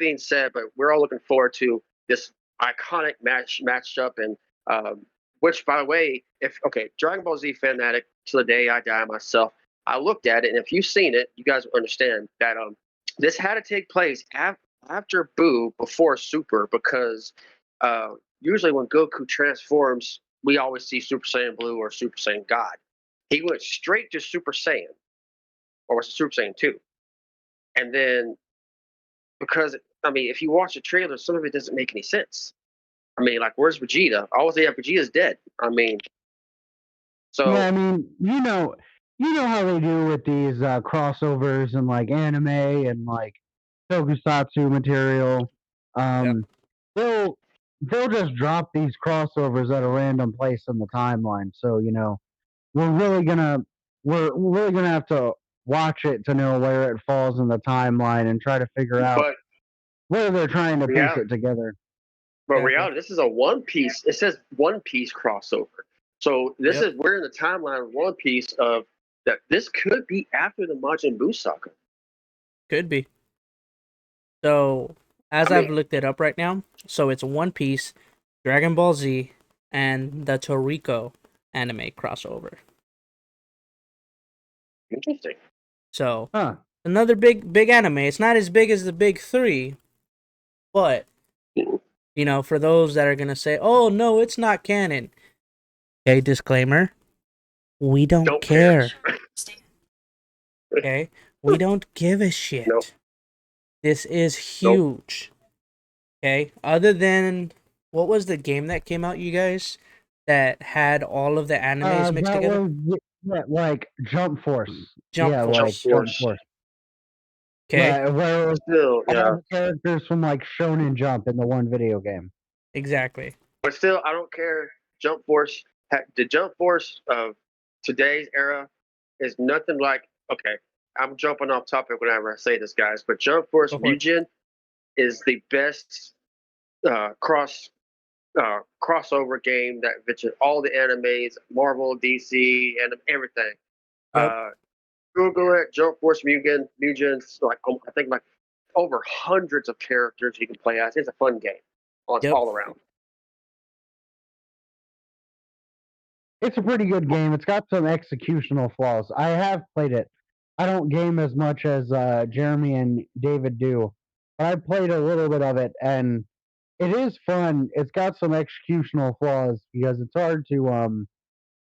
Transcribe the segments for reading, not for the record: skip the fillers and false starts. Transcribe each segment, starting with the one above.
being said, but we're all looking forward to this iconic matchup, and which, by the way, Dragon Ball Z fanatic till the day I die myself. I looked at it, and if you've seen it, you guys will understand that this had to take place after Boo, before Super, because usually when Goku transforms, we always see Super Saiyan Blue or Super Saiyan God. He went straight to Super Saiyan, or was it Super Saiyan 2? And then, because, I mean, if you watch the trailer, some of it doesn't make any sense. I mean, like, where's Vegeta? All they have, Vegeta's dead. I mean, so. Yeah, I mean, you know how they do with these crossovers and like anime and like tokusatsu material. They'll just drop these crossovers at a random place in the timeline. So we're really gonna have to watch it to know where it falls in the timeline and try to figure out where they're trying to piece it together. But reality, this is a One Piece. It says One Piece crossover. So this is, we're in the timeline of One Piece of that. This could be after the Majin Buu saga. Could be. So as I've looked it up right now, so it's One Piece, Dragon Ball Z, and the Toriko anime crossover. Interesting. So another big anime. It's not as big as the big three, but for those that are gonna say, "Oh no, it's not canon." Okay, disclaimer. We don't care. Okay, we don't give a shit. Nope. This is huge. Okay, other than what was the game that came out, you guys, that had all of the animes mixed together? Like Jump Force. Jump Force. Okay. Yeah, where it was still all the characters from like Shonen Jump in the one video game. Exactly. But still, I don't care. Jump Force, the Jump Force of today's era is nothing like. Okay, I'm jumping off topic whenever I say this, guys. But Jump Force Mugen is the best crossover game that features all the animes, Marvel, DC, and everything. Google it, Jump Force Mugen's like I think like over hundreds of characters you can play as. It's a fun game all around. It's a pretty good game. It's got some executional flaws. I have played it. I don't game as much as Jeremy and David do, but I played a little bit of it, and it is fun. It's got some executional flaws because it's hard to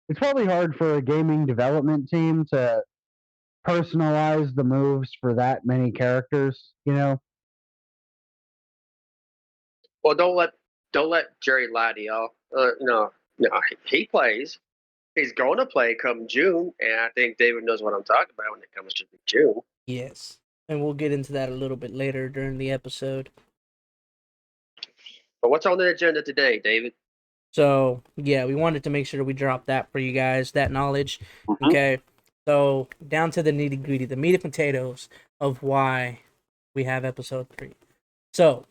it's probably hard for a gaming development team to personalize the moves for that many characters, Well, don't let Jerry lie to y'all. No, he plays. He's going to play come June, and I think David knows what I'm talking about when it comes to June. Yes, and we'll get into that a little bit later during the episode. But what's on the agenda today, David? So, yeah, we wanted to make sure we drop that for you guys, that knowledge. Mm-hmm. Okay, so down to the nitty-gritty, the meat and potatoes of why we have episode 3. So,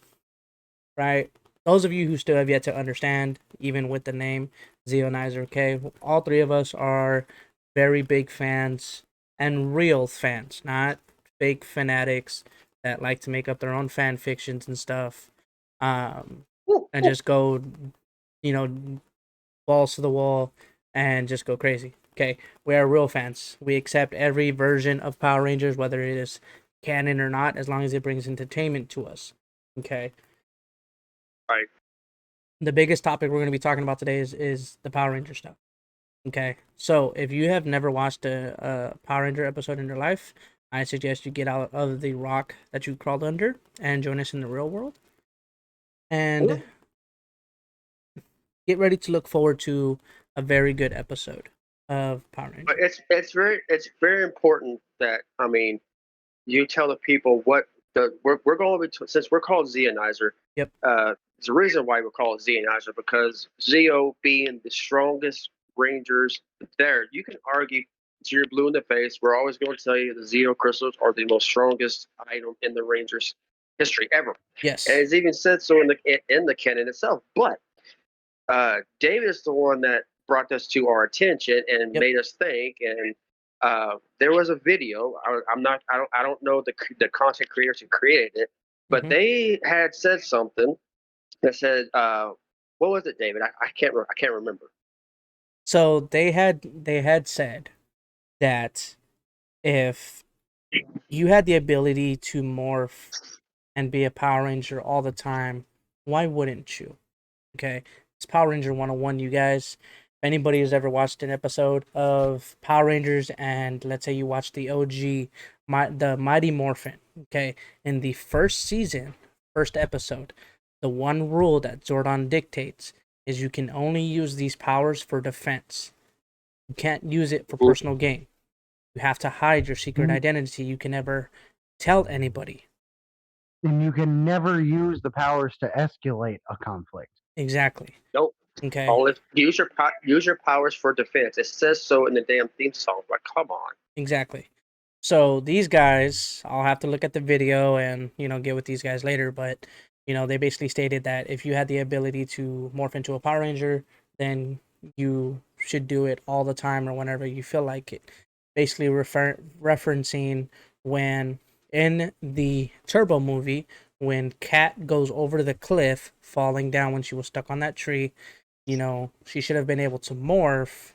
right, those of you who still have yet to understand, even with the name Zeonizer, okay, all three of us are very big fans, and real fans, not fake fanatics that like to make up their own fan fictions and stuff, and just go, balls to the wall and just go crazy. Okay, we are real fans. We accept every version of Power Rangers, whether it is canon or not, as long as it brings entertainment to us. Okay. Right. The biggest topic we're going to be talking about today is the Power Ranger stuff. Okay, so if you have never watched a Power Ranger episode in your life, I suggest you get out of the rock that you crawled under and join us in the real world. And get ready to look forward to a very good episode of Power Rangers. But it's very important that you tell the people what we're going to be, since we're called Zeonizer. Yep. There's a reason why we call it Zeonizer, because Zeo being the strongest Rangers there. You can argue till you're blue in the face. We're always going to tell you the Zeo crystals are the most strongest item in the Rangers history ever. Yes. And it's even said so in the canon itself. But David is the one that brought this to our attention and made us think. And there was a video. I don't know the content creators who created it, But they had said something that said, what was it, David? I can't remember. So they had said that if you had the ability to morph and be a Power Ranger all the time, why wouldn't you? Okay, it's Power Ranger 101, you guys. If anybody has ever watched an episode of Power Rangers, and let's say you watched the OG, the Mighty Morphin, okay, in the first season, first episode, the one rule that Zordon dictates is you can only use these powers for defense. You can't use it for personal gain. You have to hide your secret identity. You can never tell anybody. And you can never use the powers to escalate a conflict. Exactly. Nope. Okay. Only use your powers for defense. It says so in the damn theme song. Like, come on. Exactly. So these guys, I'll have to look at the video and get with these guys later. But they basically stated that if you had the ability to morph into a Power Ranger, then you should do it all the time or whenever you feel like it. Basically referencing when in the Turbo movie, when Kat goes over the cliff, falling down when she was stuck on that tree, she should have been able to morph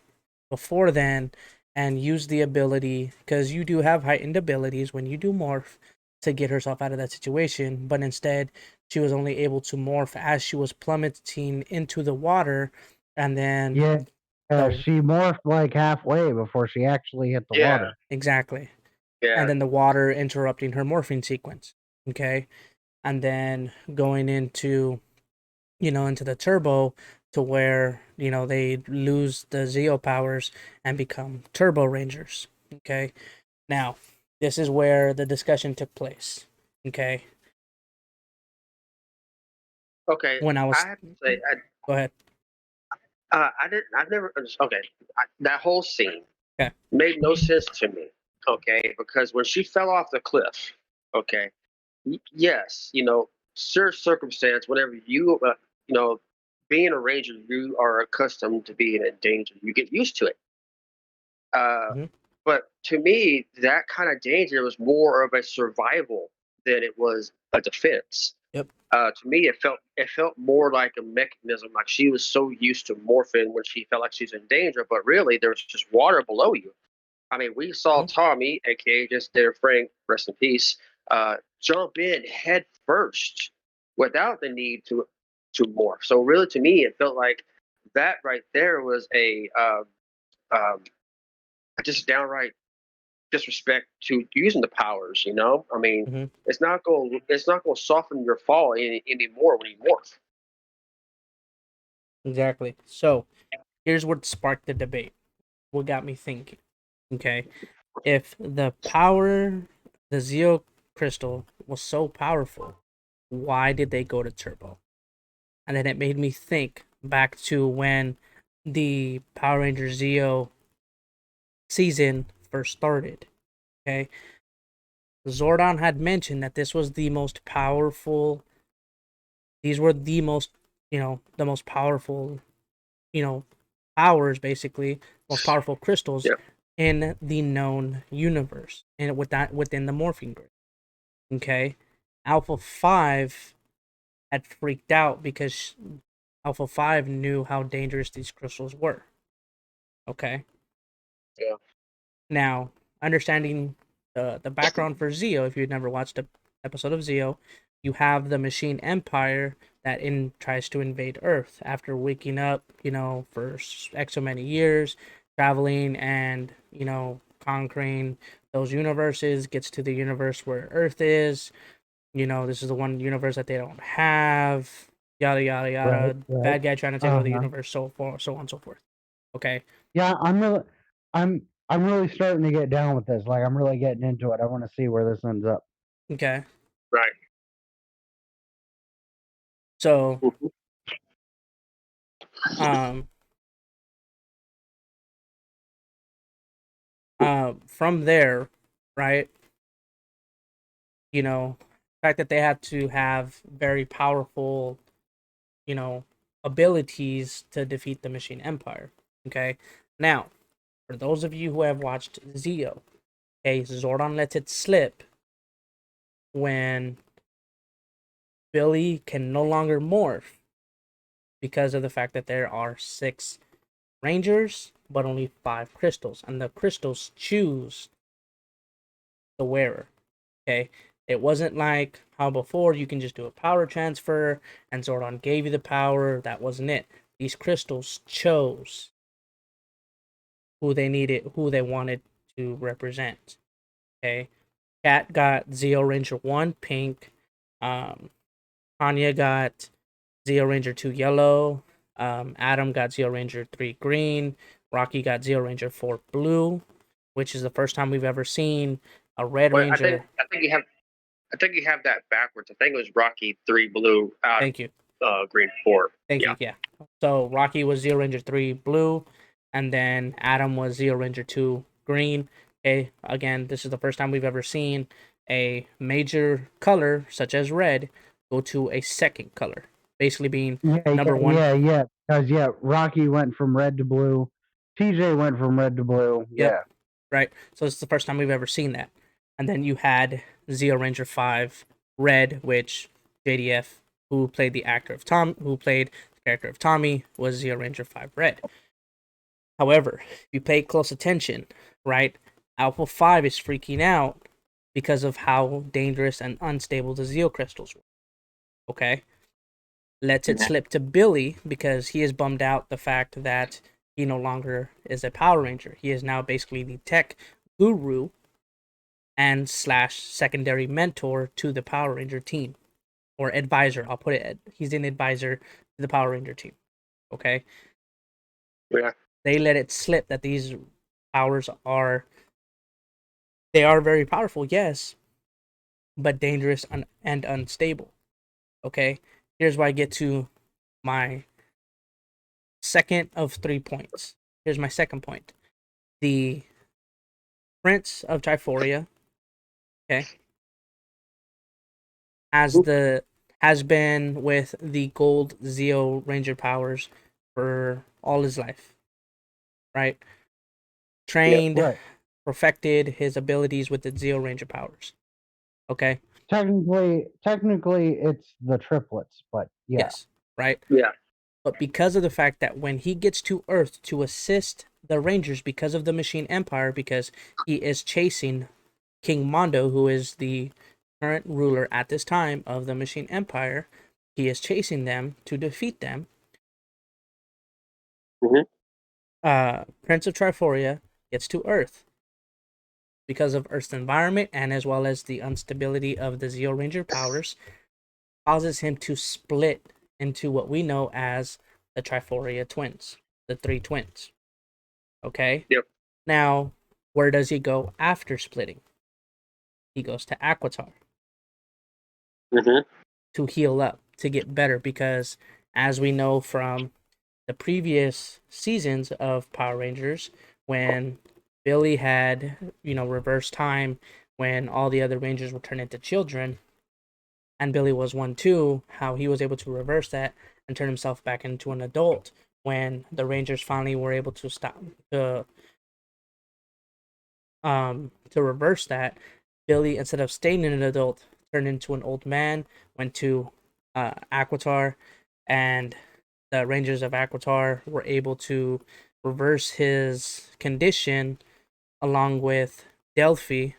before then and use the ability, because you do have heightened abilities when you do morph, to get herself out of that situation. But instead, she was only able to morph as she was plummeting into the water, and then she morphed like halfway before she actually hit the water. Exactly. Yeah. And then the water interrupting her morphing sequence. Okay. And then going into the Turbo, to where they lose the Zeo powers and become Turbo Rangers. Okay. Now, this is where the discussion took place. Okay. Okay. When I have to say, go ahead. I've never. Okay. That whole scene made no sense to me. Okay, because when she fell off the cliff, okay, yes, certain circumstance, whenever you, being a ranger, you are accustomed to being in danger. You get used to it. But to me, that kind of danger was more of a survival than it was a defense. Yep. To me, it felt more like a mechanism. Like she was so used to morphing when she felt like she's in danger, but really there was just water below you. I mean, we saw Tommy, aka just their Frank, rest in peace, jump in head first without the need to morph. So really, to me, it felt like that right there was a just downright disrespect to using the powers. I mean, it's not going to soften your fall anymore when you morph. Exactly. So here's what sparked the debate. What got me thinking. Okay. If the Zeo crystal was so powerful, why did they go to Turbo? And then it made me think back to when the Power Ranger Zeo season first started. Okay. Zordon had mentioned that this was the most powerful. These were the most, the most powerful, powers, basically, most powerful crystals in the known universe, and within the morphing grid. Okay. Alpha 5 had freaked out because Alpha 5 knew how dangerous these crystals were. Okay. Yeah. Now, understanding the background for Zeo, if you've never watched an episode of Zeo, you have the Machine Empire that tries to invade Earth after waking up, for X so many years, traveling and, conquering those universes, gets to the universe where Earth is. This is the one universe that they don't have. Yada yada yada. Right. Bad guy trying to take over the universe, so on and so forth. Okay. Yeah, I'm really starting to get down with this. Like, I'm really getting into it. I want to see where this ends up. Okay. Right. So, from there, right? The fact that they had to have very powerful, abilities to defeat the Machine Empire. Okay. Now, for those of you who have watched Zeo, okay, Zordon lets it slip when Billy can no longer morph because of the fact that there are 6 Rangers, but only 5 crystals, and the crystals choose the wearer. Okay, it wasn't like how before you can just do a power transfer and Zordon gave you the power. That wasn't it. These crystals chose who they needed, who they wanted to represent. Okay, Cat got Zeo Ranger 1 pink. Tanya got Zeo Ranger 2 yellow. Adam got Zeo Ranger 3 green. Rocky got Zeo Ranger 4 blue, which is the first time we've ever seen a Red But Ranger. I think you have that backwards. I think it was Rocky 3 blue, Adam Thank you. Green 4. Thank you. Yeah. So Rocky was Zeo Ranger 3 blue, and then Adam was Zeo Ranger 2 green. Okay. Again, this is the first time we've ever seen a major color such as red go to a second color, basically being number 1. Yeah. Because Rocky went from red to blue. TJ went from red to blue. Yep. Yeah. Right. So it's the first time we've ever seen that. And then you had Zeo Ranger 5 red, which JDF, who played the character of Tommy, was Zeo Ranger 5 red. However, if you pay close attention, right, Alpha 5 is freaking out because of how dangerous and unstable the Zeo crystals were. Okay? Lets it slip to Billy because he is bummed out the fact that he no longer is a Power Ranger. He is now basically the tech guru and / secondary mentor to the Power Ranger team. Or advisor, I'll put it. He's an advisor to the Power Ranger team. Okay? Yeah. They let it slip that these powers are very powerful, yes, but dangerous and unstable. Okay? Here's where I get to my second of 3 points. Here's my second point. The Prince of Triforia, okay, has been with the gold Zeo Ranger powers for all his life. Right? Trained, Right. perfected his abilities with the Zeo Ranger powers. Okay? Technically, it's the triplets, but yeah. Yes. Right? Yeah. But because of the fact that when he gets to Earth to assist the Rangers because of the Machine Empire, because he is chasing King Mondo, who is the current ruler at this time of the Machine Empire, he is chasing them to defeat them. Prince of Triforia gets to Earth because of Earth's environment and as well as the instability of the Zeo Ranger powers, causes him to split into what we know as the Triforia twins, the 3 twins. Okay? Yep. Now, where does he go after splitting? He goes to Aquitar to heal up, to get better, because as we know from the previous seasons of Power Rangers, when Billy had, reverse time, when all the other Rangers were turned into children, and Billy was one too, how he was able to reverse that and turn himself back into an adult when the Rangers finally were able to stop to reverse that. Billy, instead of staying an adult, turned into an old man, went to Aquitar, and the Rangers of Aquitar were able to reverse his condition along with Delphi,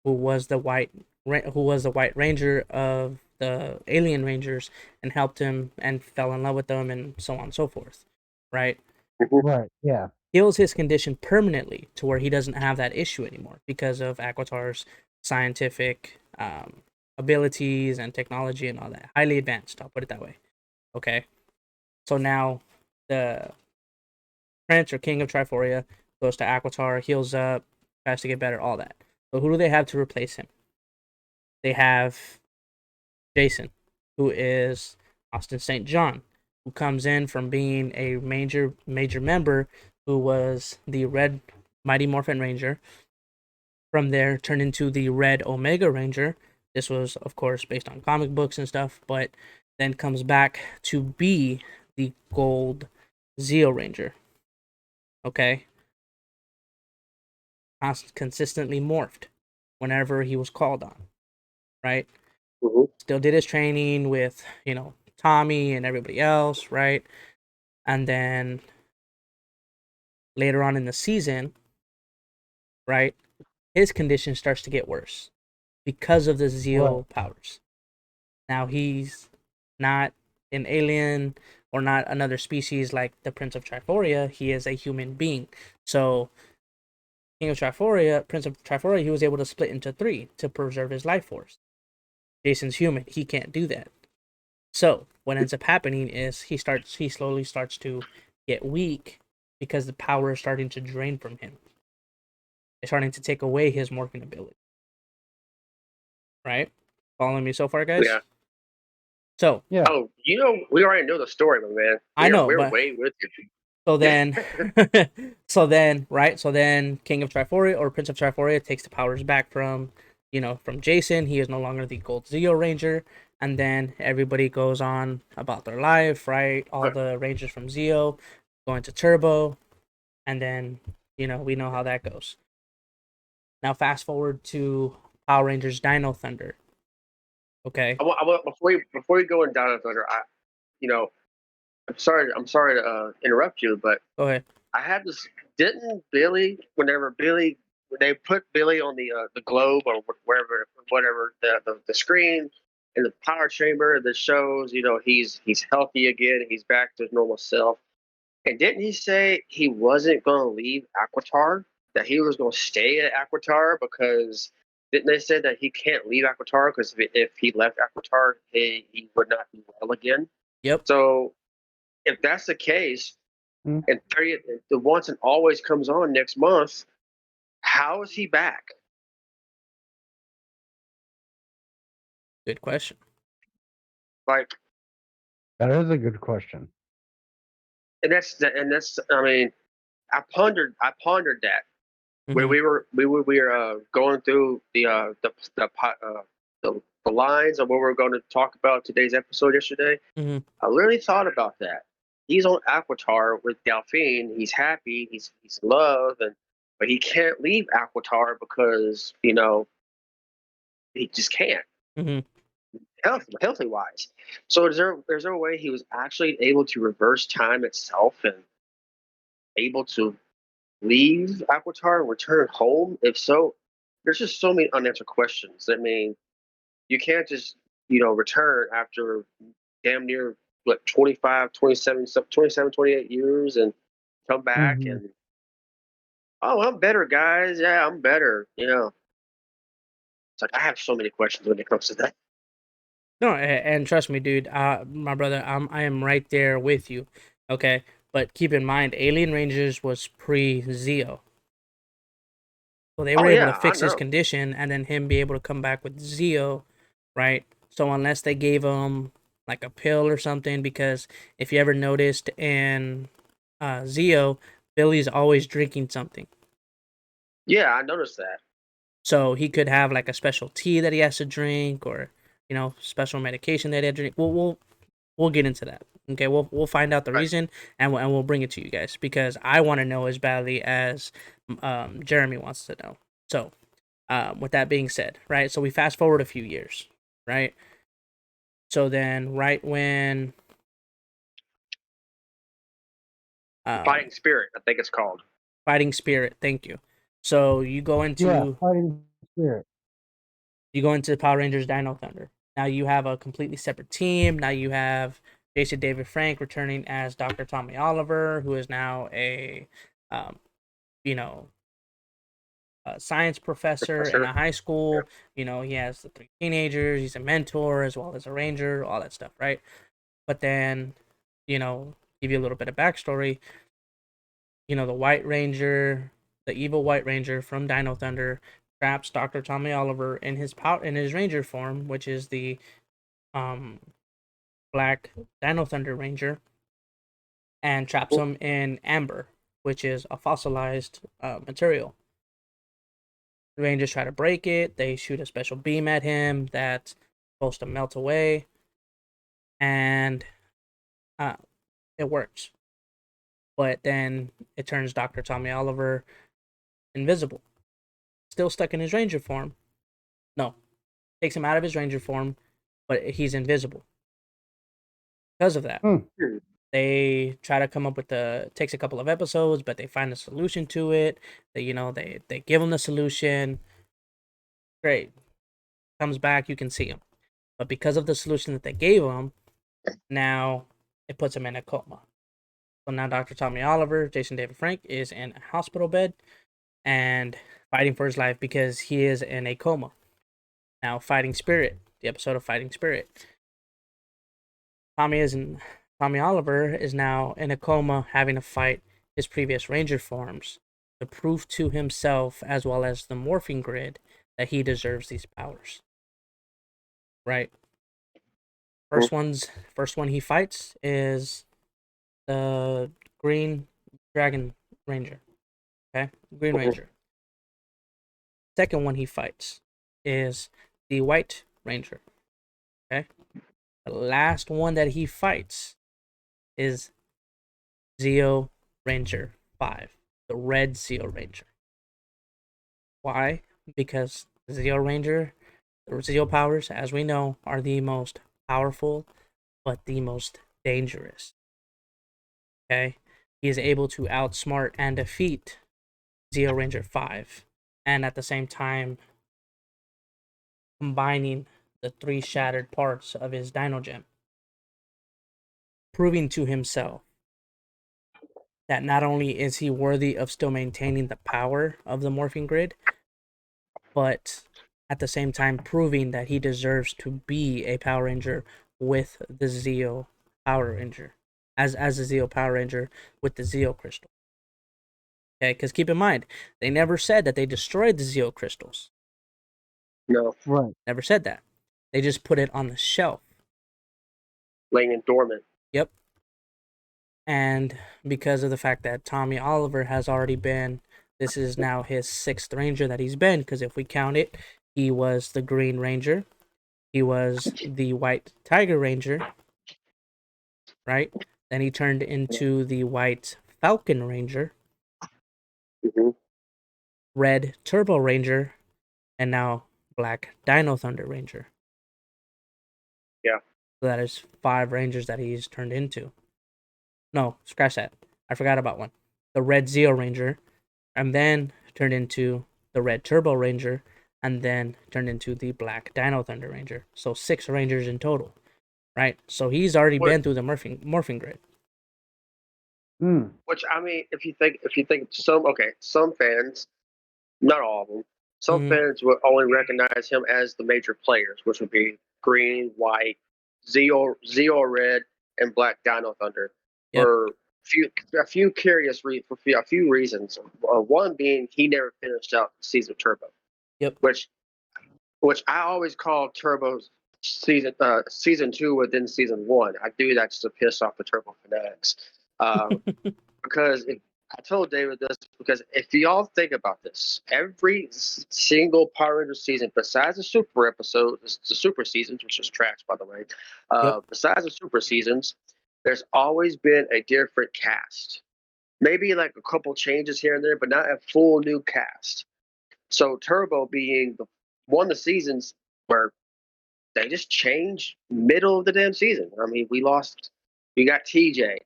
who was the white ranger of the alien rangers, and helped him and fell in love with them and so on and so forth, right? Right, yeah. Heals his condition permanently to where he doesn't have that issue anymore because of Aquitar's scientific abilities and technology and all that. Highly advanced, I'll put it that way. Okay. So now the Prince or King of Triforia goes to Aquitar, heals up, tries to get better, all that. But who do they have to replace him? They have Jason, who is Austin St. John, who comes in from being a major member, who was the Red Mighty Morphin Ranger. From there, turned into the Red Omega Ranger. This was, of course, based on comic books and stuff, but then comes back to be the Gold Zeo Ranger. Okay? Consistently morphed whenever he was called on. Right? Still did his training with, Tommy and everybody else, right? And then later on in the season, right, his condition starts to get worse because of the Zeo powers. Now he's not an alien or not another species like the Prince of Triforia. He is a human being. So King of Triforia, Prince of Triforia, he was able to split into 3 to preserve his life force. Jason's human. He can't do that. So what ends up happening is he slowly starts to get weak because the power is starting to drain from him. It's starting to take away his morphing ability. Right? Following me so far, guys? Yeah. So. Yeah. Oh, we already know the story, my man. I know. We're way with you. So then, right? So then King of Triforia or Prince of Triforia takes the powers back from Jason. He is no longer the Gold Zeo Ranger. And then everybody goes on about their life, right? All the Rangers from Zeo going to Turbo. And then, we know how that goes. Now fast forward to Power Rangers Dino Thunder. Okay. Before we go in Dino Thunder, I'm sorry to interrupt you, but go ahead. I had this. Didn't Billy, when they put Billy on the globe or whatever the screen in the power chamber that shows he's healthy again, he's back to his normal self, and didn't he say he wasn't going to leave Aquitar, that he was going to stay at Aquitar because didn't they say that he can't leave Aquitar because if he left Aquitar he would not be well again? Yep. So if that's the case, and the Once and Always comes on next month, how is he back? Good question. Like, that is a good question. And that's I mean, I pondered that when we were going through the lines of what we were going to talk about today's episode yesterday. I literally thought about that. He's on Aquitar with Delphine. He's happy. He's in love, but he can't leave Aquitar because he just can't. Healthy wise. So is there a way he was actually able to reverse time itself and able to leave Aquitar and return home? If so, there's just so many unanswered questions. I mean, you can't just return after damn near 25, 27, 28 years and come back and I'm better, guys. Yeah, I'm better. It's like I have so many questions when it comes to that. No, and trust me, dude, my brother, I am right there with you. Okay, but keep in mind, Alien Rangers was pre-Zeo, so they were able to fix his condition and then him be able to come back with Zeo, right? So unless they gave him like a pill or something, because if you ever noticed in Zeo, Billy's always drinking something. Yeah, I noticed that. So he could have like a special tea that he has to drink, or special medication that he had to drink. We'll get into that. Okay, we'll find out the reason and we'll bring it to you guys because I want to know as badly as Jeremy wants to know. So, with that being said, right? So we fast forward a few years, right? So then, right when Fighting Spirit, I think it's called. Fighting Spirit. Thank you. So you go into Fighting Spirit. You go into Power Rangers Dino Thunder. Now you have a completely separate team. Now you have Jason David Frank returning as Dr. Tommy Oliver, who is now a science professor in a high school. Yeah. He has the 3 teenagers. He's a mentor as well as a ranger, all that stuff, right? But then, give you a little bit of backstory. The White Ranger, the evil White Ranger from Dino Thunder, traps Dr. Tommy Oliver in his Ranger form, which is the Black Dino Thunder Ranger, and traps him in amber, which is a fossilized material. The Rangers try to break it. They shoot a special beam at him that's supposed to melt away, and it works. But then it turns Dr. Tommy Oliver invisible. Still stuck in his Ranger form. No. Takes him out of his Ranger form, but he's invisible. Because of that, they try to come up with takes a couple of episodes, but they find a solution to it. They give him the solution. Great. Comes back, you can see him. But because of the solution that they gave him, now it puts him in a coma. So now Dr. Tommy Oliver, Jason David Frank, is in a hospital bed and fighting for his life because he is in a coma. Now, Fighting Spirit, the episode of Fighting Spirit. Tommy Oliver is now in a coma, having to fight his previous Ranger forms to prove to himself, as well as the morphing grid, that he deserves these powers. Right? First one he fights is the Green Dragon Ranger. Okay? Green Ranger. Second one he fights is the White Ranger. Okay? The last one that he fights is Zeo Ranger 5. The Red Zeo Ranger. Why? Because the Zeo powers, as we know, are the most powerful, but the most dangerous. Okay? He is able to outsmart and defeat Zeo Ranger 5, and at the same time combining the 3 shattered parts of his Dino Gem, proving to himself that not only is he worthy of still maintaining the power of the morphing grid, but at the same time proving that he deserves to be a Power Ranger with the Zeo Power Ranger, as a Zeo Power Ranger with the Zeo Crystal. Okay, because keep in mind, they never said that they destroyed the Zeo Crystals. No. Right. Never said that. They just put it on the shelf. Laying in dormant. Yep. And because of the fact that Tommy Oliver has already been, this is now his 6th Ranger that he's been, because if we count it, he was the Green Ranger, he was the White Tiger Ranger, right? Then he turned into the White Falcon Ranger, Red Turbo Ranger, and now Black Dino Thunder Ranger. Yeah. So that is 5 Rangers that he's turned into. No, scratch that. I forgot about one. The Red Zeo Ranger, and then turned into the Red Turbo Ranger, and then turned into the Black Dino Thunder Ranger. So 6 Rangers in total, right? So he's already been through the morphing grid. Which, I mean, if you think some fans, not all of them, some fans would only recognize him as the major players, which would be Green, White, Zeo Red, and Black Dino Thunder. Yep. For a few reasons. One being he never finished out season Turbo. Yep. Which I always call Turbo's season 2 within season 1. I do that just to piss off the Turbo fanatics. Because I told David this, because if y'all think about this, every single Power Ranger season, besides the super episodes, the super seasons, which is trash, by the way, besides the super seasons, there's always been a different cast. Maybe like a couple changes here and there, but not a full new cast. So Turbo being one of the seasons where they just changed middle of the damn season. I mean, we got TJ.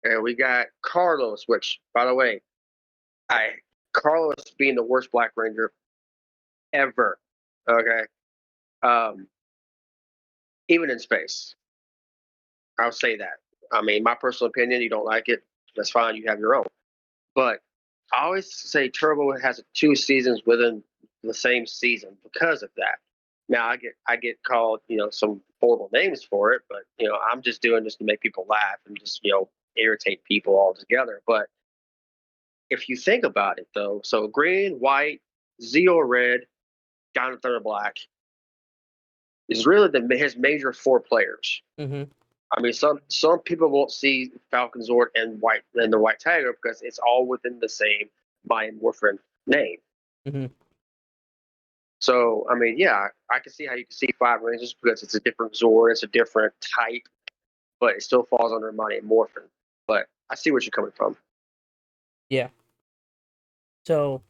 And we got Carlos, which, by the way, Carlos being the worst Black Ranger ever. Okay. Even in space. I'll say that. I mean, my personal opinion, you don't like it, that's fine, you have your own. But I always say Turbo has 2 seasons within the same season because of that. Now I get called, some horrible names for it, but I'm just doing this to make people laugh and just, irritate people altogether. But if you think about it, though, so Green, White, Zeo Red, Dino Thunder Black is really his major 4 players. I mean, some people won't see Falcon Zord and the White Tiger because it's all within the same Mayan Morphin name. So, I mean, yeah, I can see how you can see 5 Rangers because it's a different Zord, it's a different type, but it still falls under Mayan Morphin. But I see where you're coming from. Yeah. So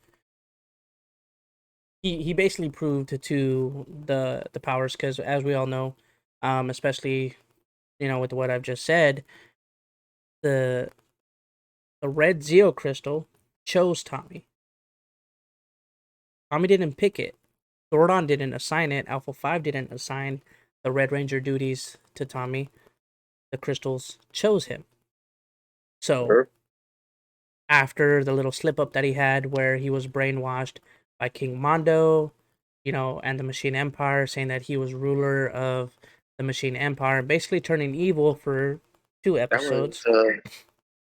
he basically proved to the powers, because as we all know, especially, with what I've just said, the red Zeo crystal chose Tommy. Tommy didn't pick it. Zordon didn't assign it. Alpha 5 didn't assign the Red Ranger duties to Tommy. The crystals chose him. So, after the little slip up that he had where he was brainwashed by King Mondo, and the Machine Empire, saying that he was ruler of the Machine Empire, basically turning evil for 2 episodes.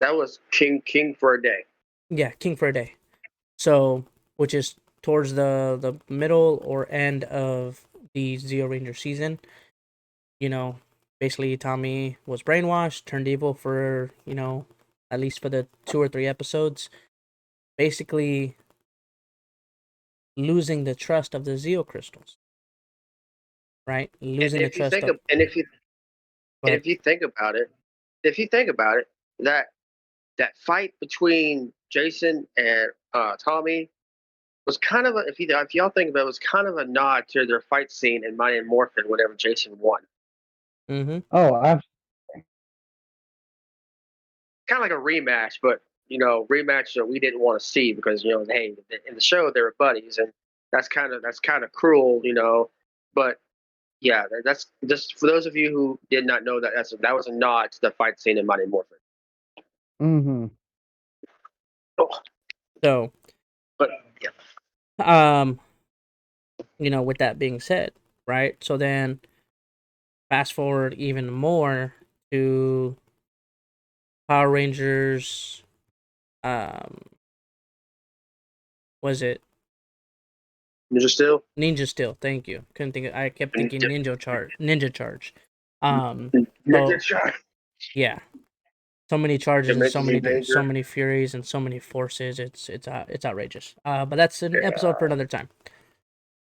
That was King for a day. Yeah, King for a day. So, which is towards the middle or end of the Zeo Ranger season. Basically Tommy was brainwashed, turned evil for, at least for the 2 or 3 episodes. Basically losing the trust of the Zeo crystals. Right? Losing the trust of... And if you think about it, that fight between Jason and Tommy was kind of if y'all think about it, was kind of a nod to their fight scene in Mighty Morphin whenever Jason won. Mm-hmm. Oh, absolutely. Kind of like a rematch, but rematch that we didn't want to see because hey, in the show they were buddies, and that's kind of cruel, But yeah, that's just for those of you who did not know that that was a nod to the fight scene in Mighty Morphin. Mm-hmm. Oh. So, but yeah. With that being said, right? So then, fast forward even more to Power Rangers. Was it Ninja Steel? Ninja Steel. Thank you. Couldn't think. I kept thinking Ninja Charge. Ninja Charge. Ninja Charge. Yeah. So many charges and so many furies and so many forces. It's outrageous. But that's an episode for another time.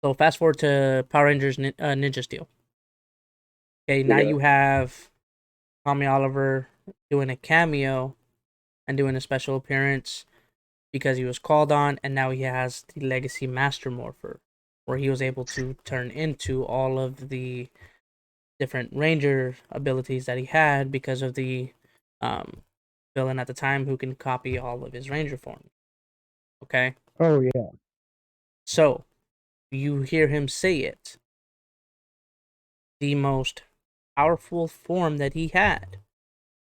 So fast forward to Power Rangers Ninja Steel. Okay, now you have Tommy Oliver doing a cameo and doing a special appearance because he was called on, and now he has the Legacy Master Morpher, where he was able to turn into all of the different Ranger abilities that he had because of the villain at the time who can copy all of his Ranger forms. Okay? Oh, yeah. So, you hear him say it. The most powerful form that he had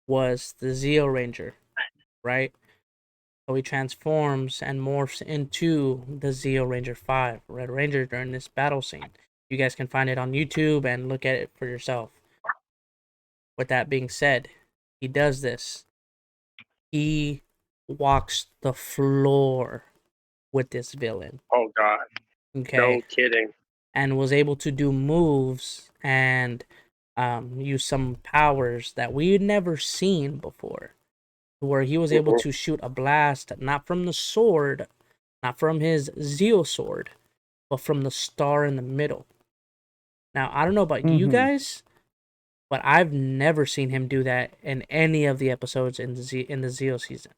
was the Zeo Ranger, right? So he transforms and morphs into the Zeo Ranger 5, Red Ranger, during this battle scene. You guys can find it on YouTube and look at it for yourself. With that being said, he does this. He walks the floor with this villain. Oh, God. Okay. No kidding. And was able to do moves and use some powers that we had never seen before. Where he was able to shoot a blast, not from the sword, not from his Zeo sword, but from the star in the middle. Now, I don't know about you guys, but I've never seen him do that in any of the episodes in the Zeo season.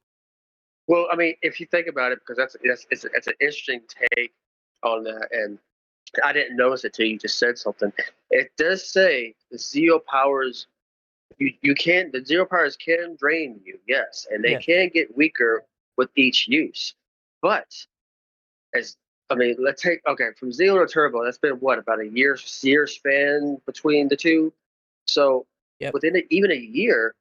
Well, I mean, if you think about it, because it's an interesting take on that, and I didn't notice it till you just said something. It does say the Zeo powers. You can the Zeo powers can drain you, yes, and they can get weaker with each use. But let's take from Zeo to Turbo. That's been what, about a year span between the two. So within even a year,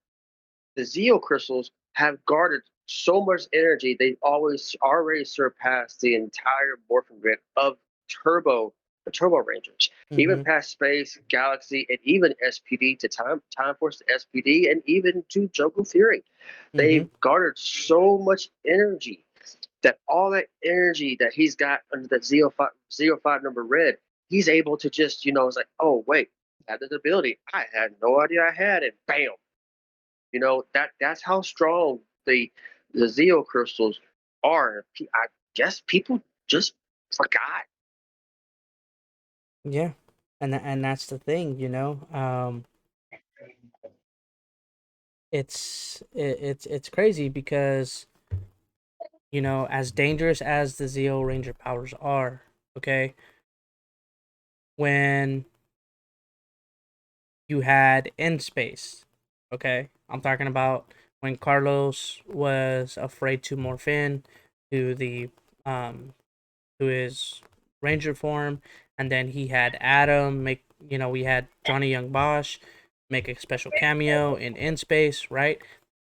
the Zeo crystals have guarded so much energy. They've already surpassed the entire morphin grid of the Turbo Rangers, even past Space, Galaxy, and even SPD to Time Force to SPD, and even to Jungle Fury. They've garnered so much energy that all that energy that he's got under that Zeo 5 number red, he's able to just, it's like, oh, wait, that is ability I had no idea I had, and bam. That's how strong the Zeo crystals are. I guess people just forgot. Yeah, and that's the thing, it's crazy because as dangerous as the Zeo Ranger powers are, okay, when you had in space. Okay, I'm talking about when Carlos was afraid to morph in to the to his Ranger form, and then he had Adam make. We had Johnny Young Bosch make a special cameo in space, right?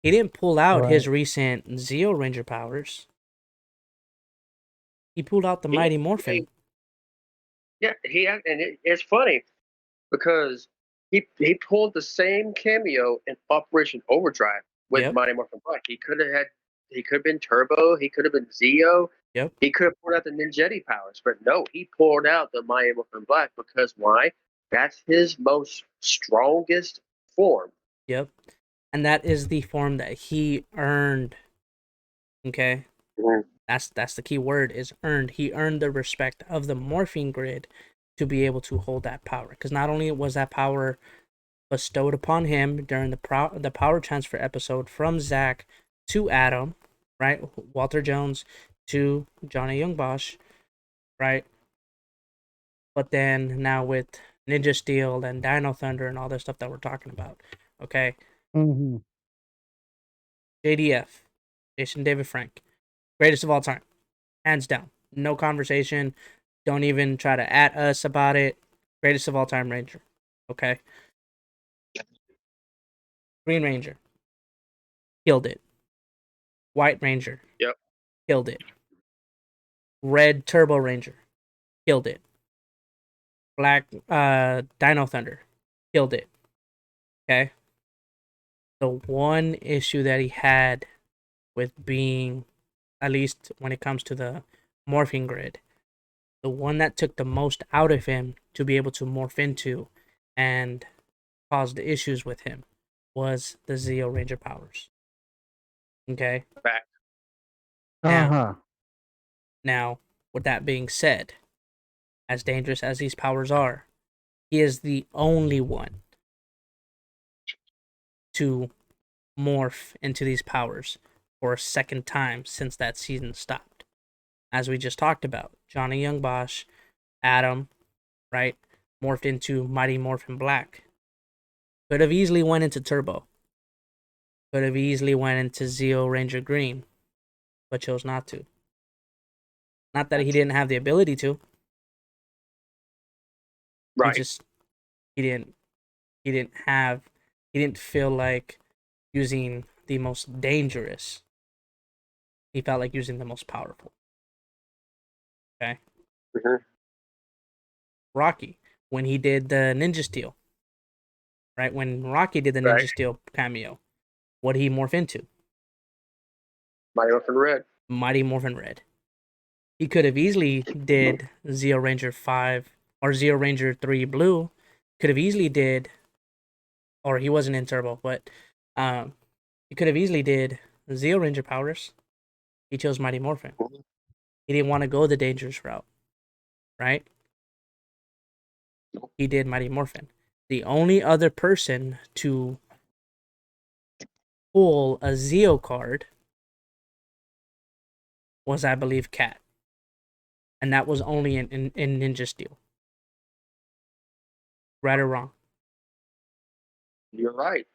He didn't pull out his recent Zeo Ranger powers. He pulled out the Mighty Morphin. Yeah, it's funny because he pulled the same cameo in Operation Overdrive with Mighty Morphin Black. He could have been Turbo. He could have been Zeo. Yep. He could have pulled out the Ninjetti powers, but no, he pulled out the Mighty Morphin Black because why? That's his most strongest form. Yep. And that is the form that he earned. Okay? Mm-hmm. That's the key word, is earned. He earned the respect of the morphine grid to be able to hold that power. Because not only was that power bestowed upon him during the power transfer episode from Zach to Adam, right? Walter Jones to Johnny Young Bosch, right? But then now with Ninja Steel and Dino Thunder and all this stuff that we're talking about, okay? Mm-hmm. JDF, Jason David Frank, greatest of all time, hands down, no conversation. Don't even try to at us about it. Greatest of all time Ranger, okay? Green Ranger, killed it. White Ranger, yep, killed it. Red Turbo Ranger, killed it. Black Dino Thunder, killed it. Okay? The one issue that he had with being, at least when it comes to the morphing grid, the one that took the most out of him to be able to morph into and caused issues with him was the Zeo Ranger powers. Okay? Back. Now, with that being said, as dangerous as these powers are, he is the only one to morph into these powers for a second time since that season stopped. As we just talked about, Johnny Young Bosch, Adam, right, morphed into Mighty Morphin Black. Could have easily went into Turbo. Could have easily went into Zeo Ranger Green, but chose not to. Not that he didn't have the ability to. Right. He didn't feel like using the most dangerous. He felt like using the most powerful. Okay. Mm-hmm. Rocky, when he did the Ninja Steel, right? When Rocky did the Ninja Steel cameo, what did he morph into? Mighty Morphin Red. Mighty Morphin Red. He could have easily did Zeo Ranger 5 or Zeo Ranger 3 Blue. Could have easily did, or he wasn't in Turbo, but he could have easily did Zeo Ranger powers. He chose Mighty Morphin. He didn't want to go the dangerous route, right? He did Mighty Morphin. The only other person to pull a Zeo card was, I believe, Cat. And that was only in Ninja Steel. Right or wrong? You're right.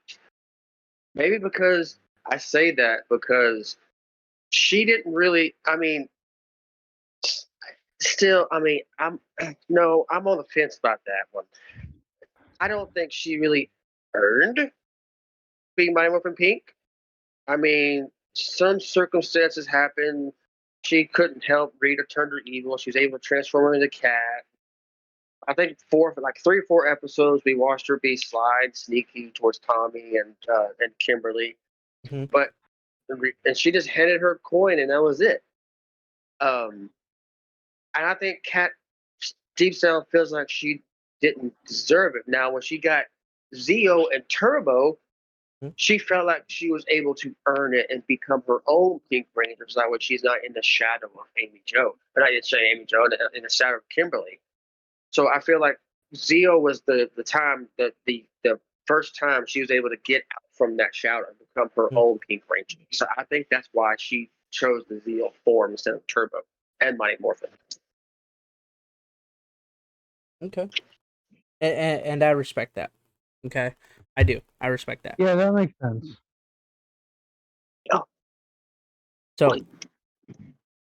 Maybe because I say that because she didn't really, still, I'm on the fence about that one. I don't think she really earned being Mighty Morphin Pink. Some circumstances happened. She couldn't help Rita turned her evil. She was able to transform her into Cat. I think 3 or 4 episodes, we watched her be slide sneaky towards Tommy and Kimberly, but and she just handed her coin and that was it. And I think Kat deep down feels like she didn't deserve it. Now, when she got Zeo and Turbo, she felt like she was able to earn it and become her own Pink Ranger, so that way she's not in the shadow of Amy Jo. But I didn't say Amy Jo, in the shadow of Kimberly. So I feel like Zeo was the time that the first time she was able to get out from that shadow and become her own Pink Ranger. So I think that's why she chose the Zeo form instead of Turbo and Mighty Morphin. Okay. And I respect that. Okay, I do. I respect that. Yeah, that makes sense. Oh, So,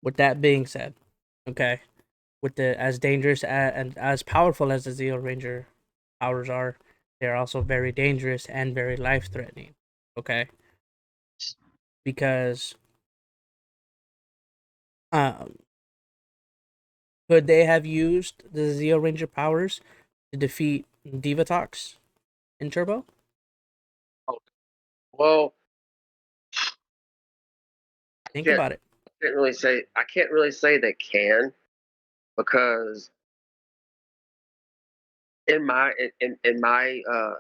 with that being said, okay, with the as dangerous and as powerful as the Zeo Ranger powers are, they are also very dangerous and very life threatening. Okay, because um, could they have used the Zeo Ranger powers to defeat Divatox in Turbo? well, Think can't about it. can't really say. I can't really say they can, because in my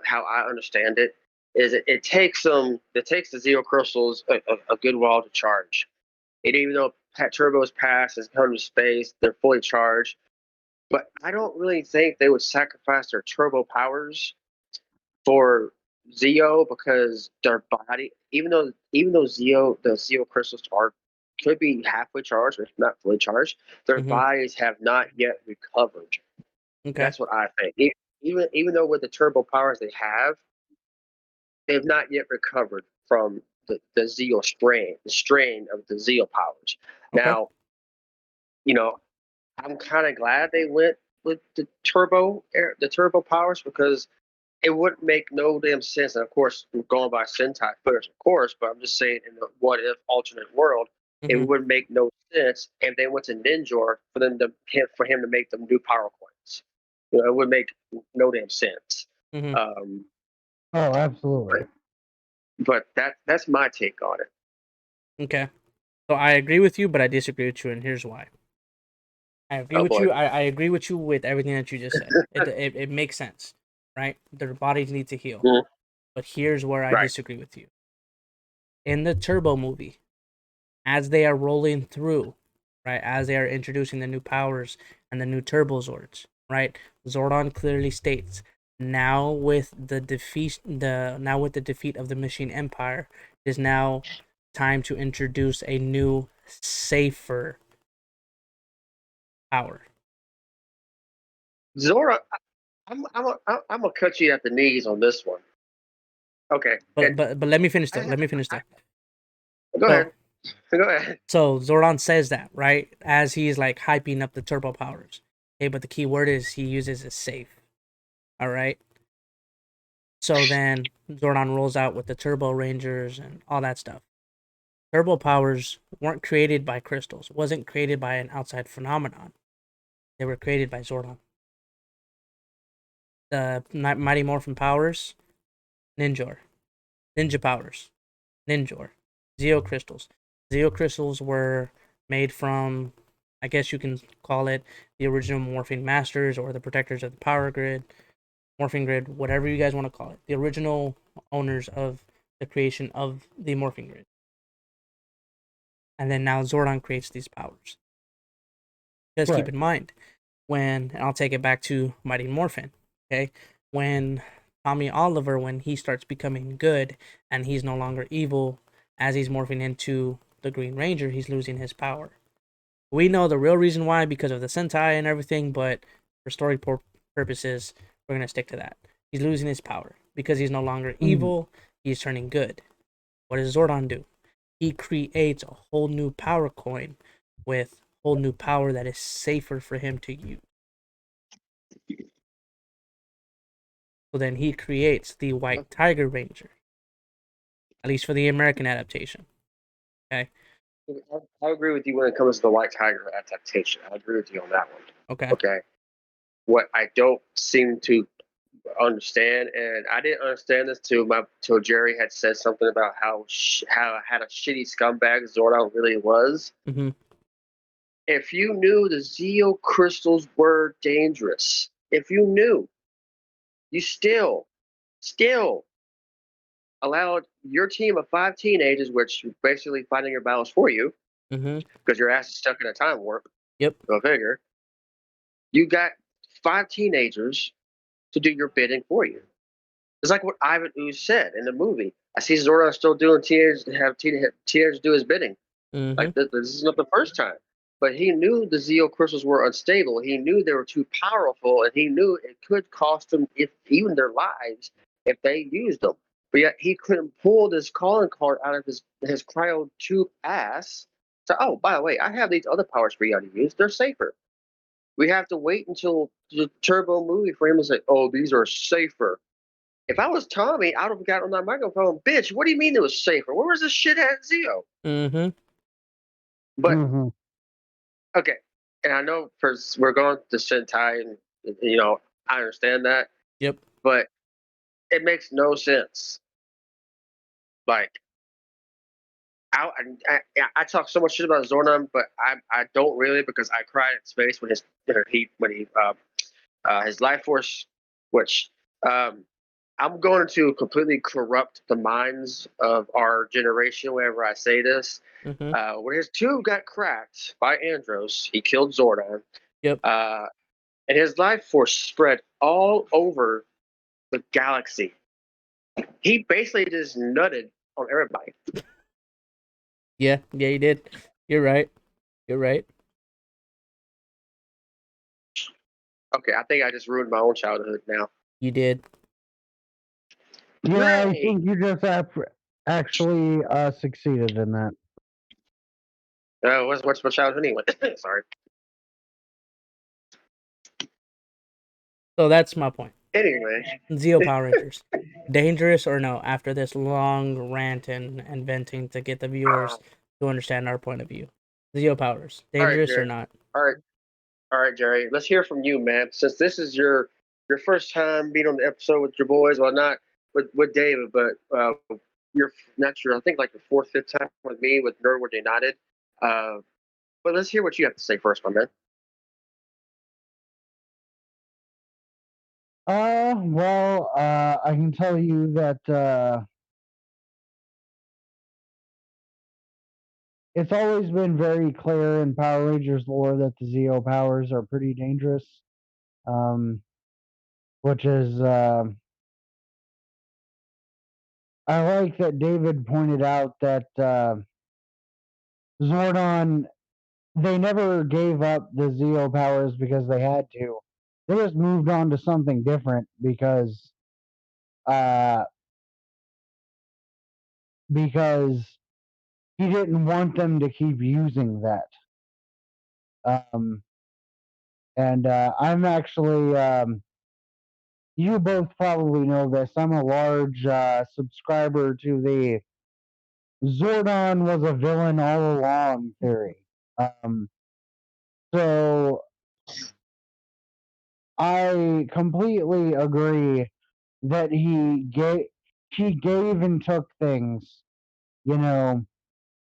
how I understand it is it takes the Zeo crystals a good while to charge. And even though Turbo's passed has come to space, they're fully charged. But I don't really think they would sacrifice their turbo powers for Zeo, because their body, even though the Zeo crystals are could be halfway charged, if not fully charged, their Mm-hmm. bodies have not yet recovered. Okay. That's what I think. Even though with the turbo powers they've not yet recovered from the Zeo strain of the Zeo powers. Okay. Now, you know, I'm kind of glad they went with the turbo powers, because it wouldn't make no damn sense. And of course, we're going by Sentai footage, of course, but I'm just saying, in the what if alternate world, it Mm-hmm. would make no sense if they went to Ninjor for him to make them new power coins. It would make no damn sense. Mm-hmm. Um, Oh, absolutely. but that's my take on it. Okay. So I agree with you, but I disagree with you, and here's why. I agree Oh with boy. you. I agree with you with everything that you just said. It makes sense, right? Their bodies need to heal. Mhm. But here's where I Right. disagree with you. In the Turbo movie, as they are rolling through, right, as they are introducing the new powers and the new Turbo Zords, right, Zordon clearly states, now with the defeat of the Machine Empire, it is now time to introduce a new, safer power. Zora, I'm gonna cut you at the knees on this one. Okay. But let me finish though. Let me finish I, though. go So ahead. Go ahead. so Zordon says that, right? As he's like hyping up the turbo powers. Okay, but the key word is he uses is safe. All right. So then Zordon rolls out with the Turbo Rangers and all that stuff. Turbo powers weren't created by crystals. Wasn't created by an outside phenomenon. They were created by Zordon. The Mighty Morphin powers, Ninjor. Ninja powers, Ninjor. Zeo crystals. Zeo crystals were made from, I guess you can call it, the original Morphing Masters or the protectors of the power grid, Morphing Grid, whatever you guys want to call it. The original owners of the creation of the Morphing Grid. And then now Zordon creates these powers. Just keep in mind, and I'll take it back to Mighty Morphin, okay? When Tommy Oliver, when he starts becoming good and he's no longer evil, as he's morphing into the Green Ranger, he's losing his power. We know the real reason why, because of the Sentai and everything, but for story purposes, we're going to stick to that. He's losing his power because he's no longer evil, he's turning good. What does Zordon do? He creates a whole new power coin with whole new power that is safer for him to use. So then he creates the White Tiger Ranger, at least for the American adaptation. Okay. I agree with you when it comes to the White Tiger adaptation. I agree with you on that one. Okay. Okay. What I don't seem to understand, and I didn't understand this till Jerry had said something about how had a shitty scumbag Zordon really was. Mm-hmm. If you knew the Zeo crystals were dangerous, if you knew, you still allowed your team of 5 teenagers, which basically fighting your battles for you, Mm-hmm. because your ass is stuck in a time warp. Yep. Go figure. You got 5 teenagers to do your bidding for you. It's like what Ivan Ooze said in the movie. I see Zordon still doing teenagers do his bidding. Mm-hmm. Like this is not the first time. But he knew the Zeo crystals were unstable. He knew they were too powerful, and he knew it could cost them even their lives if they used them. But yet he couldn't pull this calling card out of his cryo tube ass. So, oh, by the way, I have these other powers for you to use. They're safer. We have to wait until the Turbo movie for him to say, oh, these are safer. If I was Tommy, I would have got on that microphone, bitch, what do you mean it was safer? Where was this shithead Zeo? Mm-hmm. But, okay, and I know we're going to Sentai, and, I understand that. Yep. But it makes no sense. Like, I talk so much shit about Zordon, but I don't really, because I cried in space when his life force, which I'm going to completely corrupt the minds of our generation whenever I say this. Mm-hmm. When his tube got cracked by Andros, he killed Zordon. Yep. And his life force spread all over the galaxy. He basically just nutted on everybody. Yeah, he did. You're right. Okay, I think I just ruined my own childhood now. You did. Yeah, I think you just actually succeeded in that. What's my childhood anyway? Sorry. So that's my point. Anyway. Zeo Power Rangers. Dangerous or no, after this long rant and venting to get the viewers to understand our point of view. Zeo Powers. Dangerous or not? All right, Jerry. Let's hear from you, man. Since this is your first time being on the episode with your boys, well, not with David, but you're not sure. I think like the fourth, fifth time with me with Nerdwood United. But let's hear what you have to say first, my man. Well, I can tell you that it's always been very clear in Power Rangers lore that the Zeo powers are pretty dangerous. Which is, I like that David pointed out that Zordon, they never gave up the Zeo powers because they had to. They just moved on to something different because he didn't want them to keep using that. And I'm actually, you both probably know this, I'm a large subscriber to the Zordon was a villain all along theory. So I completely agree that he gave and took things,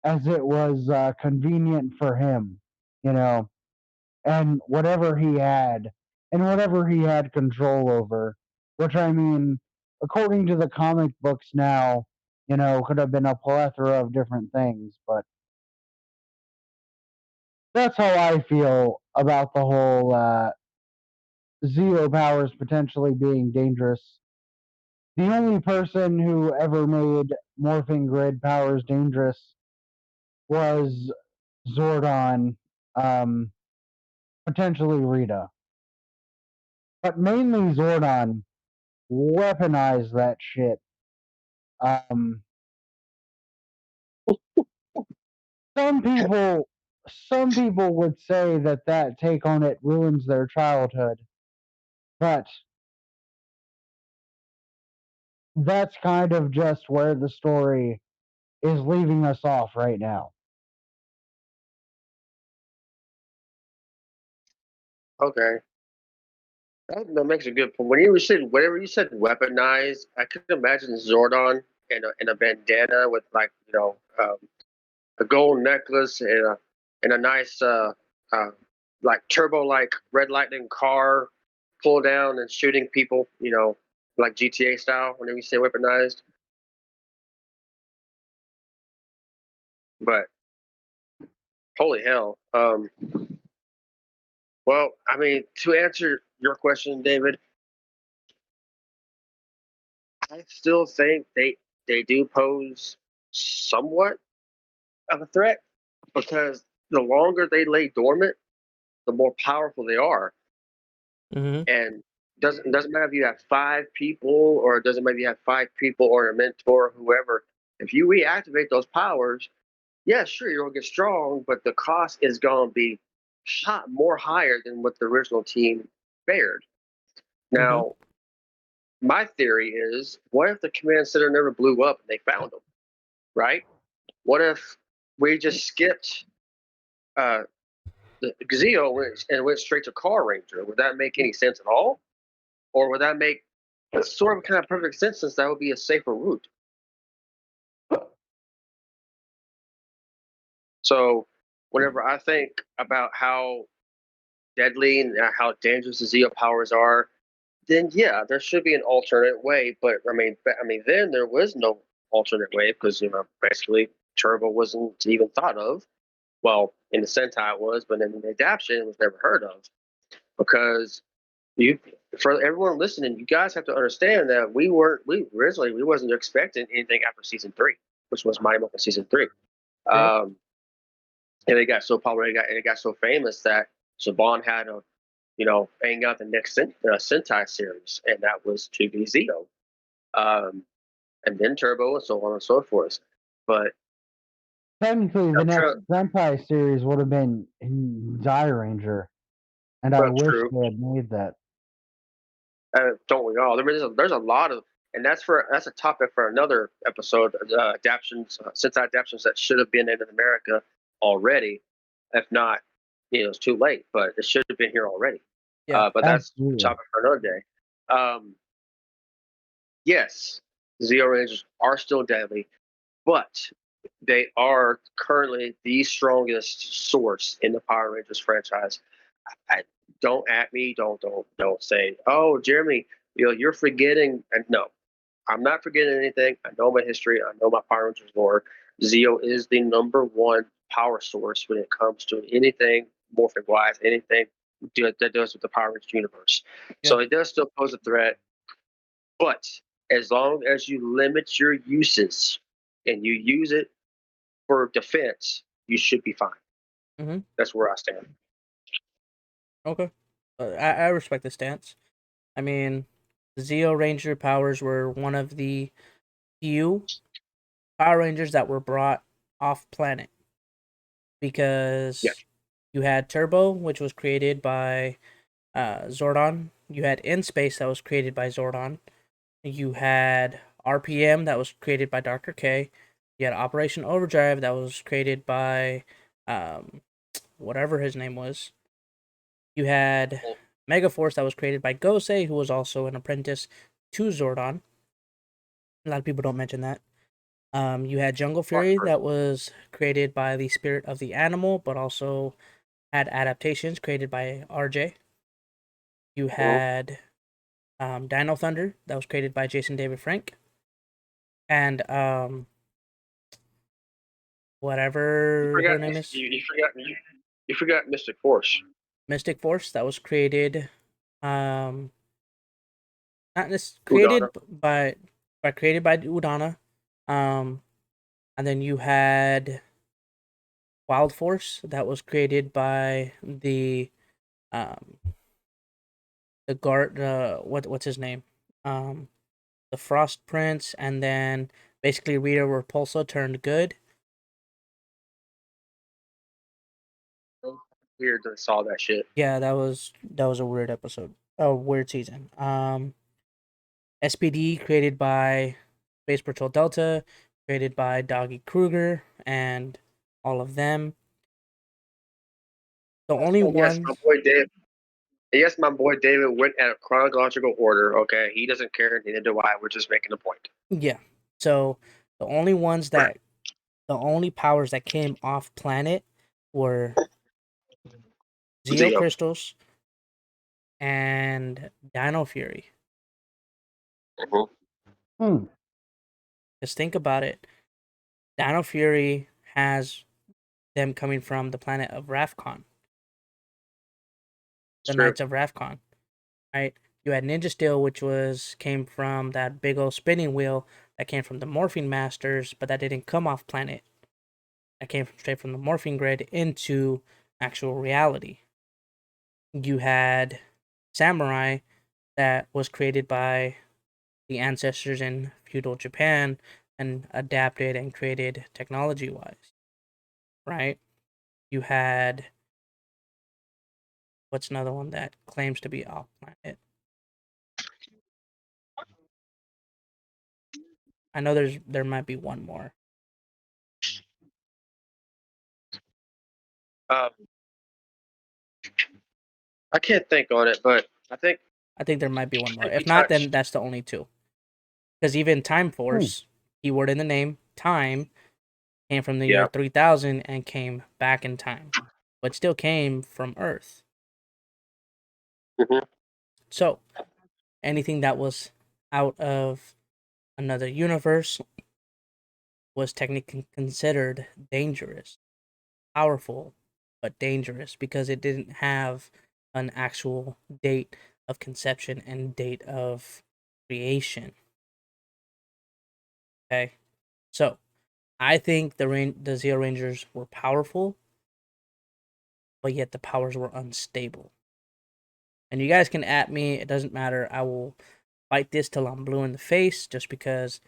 as it was convenient for him, and whatever he had control over, which I mean, according to the comic books now, could have been a plethora of different things, but that's how I feel about the whole Zeo powers potentially being dangerous. The only person who ever made morphing grid powers dangerous was Zordon, potentially Rita. But mainly Zordon weaponized that shit. Some people would say that take on it ruins their childhood, but that's kind of just where the story is leaving us off right now. Okay. That makes a good point. Whenever you said weaponized, I could imagine Zordon in a bandana with a gold necklace and a nice like turbo like red lightning car pull down and shooting people, like GTA style whenever you say weaponized. But holy hell. Well, I mean, to answer your question, David, I still think they do pose somewhat of a threat because the longer they lay dormant, the more powerful they are. Mm-hmm. And Doesn't matter if you have 5 people, or it doesn't matter if you have 5 people or a mentor or whoever. If you reactivate those powers, yeah, sure, you're gonna get strong, but the cost is gonna be more higher than what the original team fared. Mm-hmm. Now, my theory is, what if the command center never blew up and they found them, right? What if we just skipped the Zeo and went straight to Car Ranger? Would that make any sense at all? Or would that make sort of kind of perfect sense, since that would be a safer route? So whenever I think about how deadly and how dangerous the Zeo powers are, then yeah, there should be an alternate way. But I mean, then there was no alternate way, because basically Turbo wasn't even thought of. Well, in the Sentai it was, but in the adaptation it was never heard of, because you for everyone listening, you guys have to understand that we originally wasn't expecting anything after season 3, which was Mighty Morphin season 3. True. And it got so popular, it got so famous that Saban had to, bang out the next Sentai series, and that was to be Zeo, and then Turbo, and so on and so forth. But Technically, the next Sentai series would have been Dire Ranger, and I wish true. they had made that. Don't we all? There's a lot of, and that's a topic for another episode. Adaptions, Sentai adaptions that should have been in America already. If not, it's too late. But it should have been here already. Yeah. But that's Absolutely. a topic for another day. Yes, Zeo Rangers are still deadly, but they are currently the strongest source in the Power Rangers franchise. Don't at me. Don't say, "Oh, Jeremy, you're forgetting." And no, I'm not forgetting anything. I know my history. I know my Power Rangers lore. Zeo is the #1 power source when it comes to anything morphic wise, anything that does with the Power Rangers universe. Yeah. So it does still pose a threat, but as long as you limit your uses and you use it for defense, you should be fine. Mm-hmm. That's where I stand. Okay. I respect the stance. I mean, Zeo Ranger powers were one of the few Power Rangers that were brought off planet, because you had Turbo, which was created by Zordon. You had In Space, that was created by Zordon. You had RPM, that was created by Dr. K. You had Operation Overdrive, that was created by whatever his name was. You had Megaforce, that was created by Gosei, who was also an apprentice to Zordon. A lot of people don't mention that. You had Jungle Fury, that was created by the spirit of the animal, but also had adaptations created by RJ. You had Dino Thunder, that was created by Jason David Frank. And whatever her name is. You forgot Mystic Force. Mystic Force, that was created not this created Udana. Created by Udana. And then you had Wild Force, that was created by the guard, what's his name? The Frost Prince, and then basically Rita Repulsa turned good. Weird that I saw that shit. Yeah, that was a weird episode. A weird season. SPD, created by Space Patrol Delta, created by Doggy Kruger and all of them. The only one. Yes, my boy David went at a chronological order. Okay, he doesn't care, neither do I. We're just making a point. Yeah. So the only powers that came off planet were Zeo crystals and Dino Fury. Just think about it. Dino Fury has them coming from the planet of Rafcon. The Knights of Rafcon. Right? You had Ninja Steel, which came from that big old spinning wheel that came from the Morphing Masters, but that didn't come off planet. That came straight from the Morphing Grid into actual reality. You had Samurai, that was created by the ancestors in feudal Japan and adapted and created technology wise, right? You had what's another one that claims to be off planet? I know there might be one more. Um, I can't think on it, but I think there might be one more. we If not, then touched. that's the only two. Because even Time Force, keyword in the name, time, came from the year Yeah. 3000 and came back in time, but still came from Earth. hmm So anything that was out of another universe was technically considered dangerous, powerful, but dangerous because it didn't have an actual date of conception and date of creation. Okay, so I think the Zeo Rangers were powerful, but yet the powers were unstable. And you guys can at me; it doesn't matter. I will fight this till I'm blue in the face, just because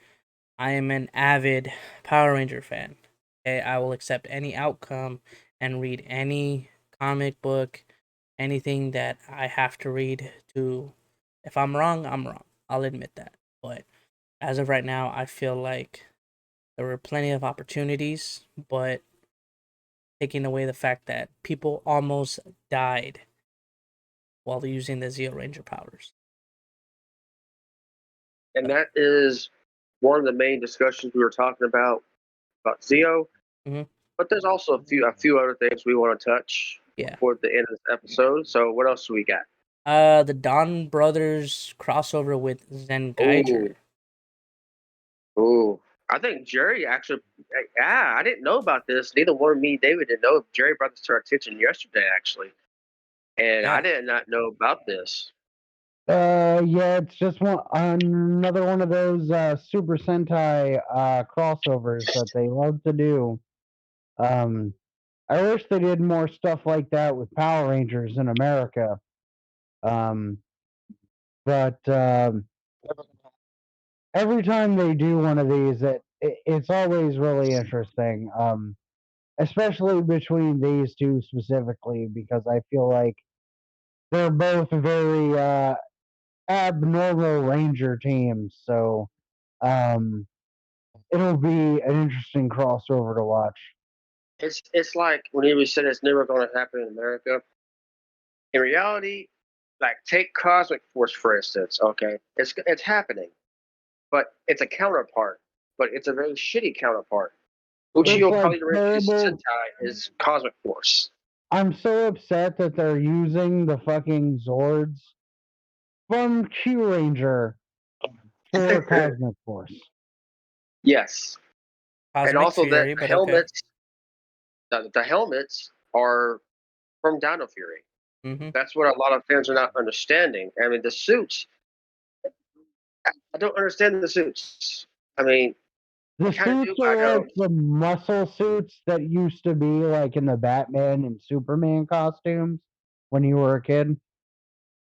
I am an avid Power Ranger fan. Okay, I will accept any outcome and read any comic book, anything that I have to read to. If I'm wrong, I'm wrong. I'll admit that. But as of right now, I feel like there were plenty of opportunities, but taking away the fact that people almost died while using the Zeo Ranger powers. And that is one of the main discussions we were talking about Zeo. Mm-hmm. But there's also a few other things we want to touch before the end of this episode. So what else do we got? The Don Brothers crossover with Zen Geiger. Ooh. I think Jerry actually. Yeah, I didn't know about this. Neither one of me, David, didn't know. Jerry brought this to our attention yesterday, actually, and I did not know about this. Yeah, it's just another one of those Super Sentai crossovers that they love to do. I wish they did more stuff like that with Power Rangers in America. But every time they do one of these, it's always really interesting. Especially between these two specifically, because I feel like they're both very abnormal Ranger teams. So it'll be an interesting crossover to watch. It's like when he was said it's never going to happen in America. In reality, like take Cosmic Force for instance. Okay, it's happening, but it's a counterpart, but it's a very shitty counterpart. It's Uchiyo like Kali's terrible. Sentai is Cosmic Force. I'm so upset that they're using the fucking Zords from Q Ranger for Cosmic Force. Yes, Cosmic and also Fury, the but helmets. The helmets are from Dino Fury. Mm-hmm. That's what a lot of fans are not understanding. I mean, the suits. I don't understand the suits. I mean, The kind of do, suits but I are like don't. the muscle suits that used to be like in the Batman and Superman costumes when you were a kid.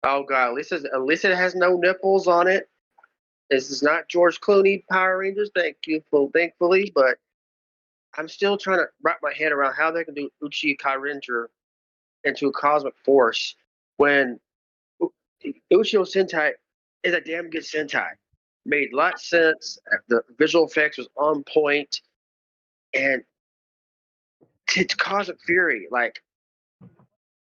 Oh god, at least it has no nipples on it. This is not George Clooney Power Rangers, thankfully, but I'm still trying to wrap my head around how they can do Uchi Kai Ranger into a Cosmic Force when Uchiyo Sentai is a damn good Sentai. Made a lot of sense. The visual effects was on point, and it's Cosmic Fury. Like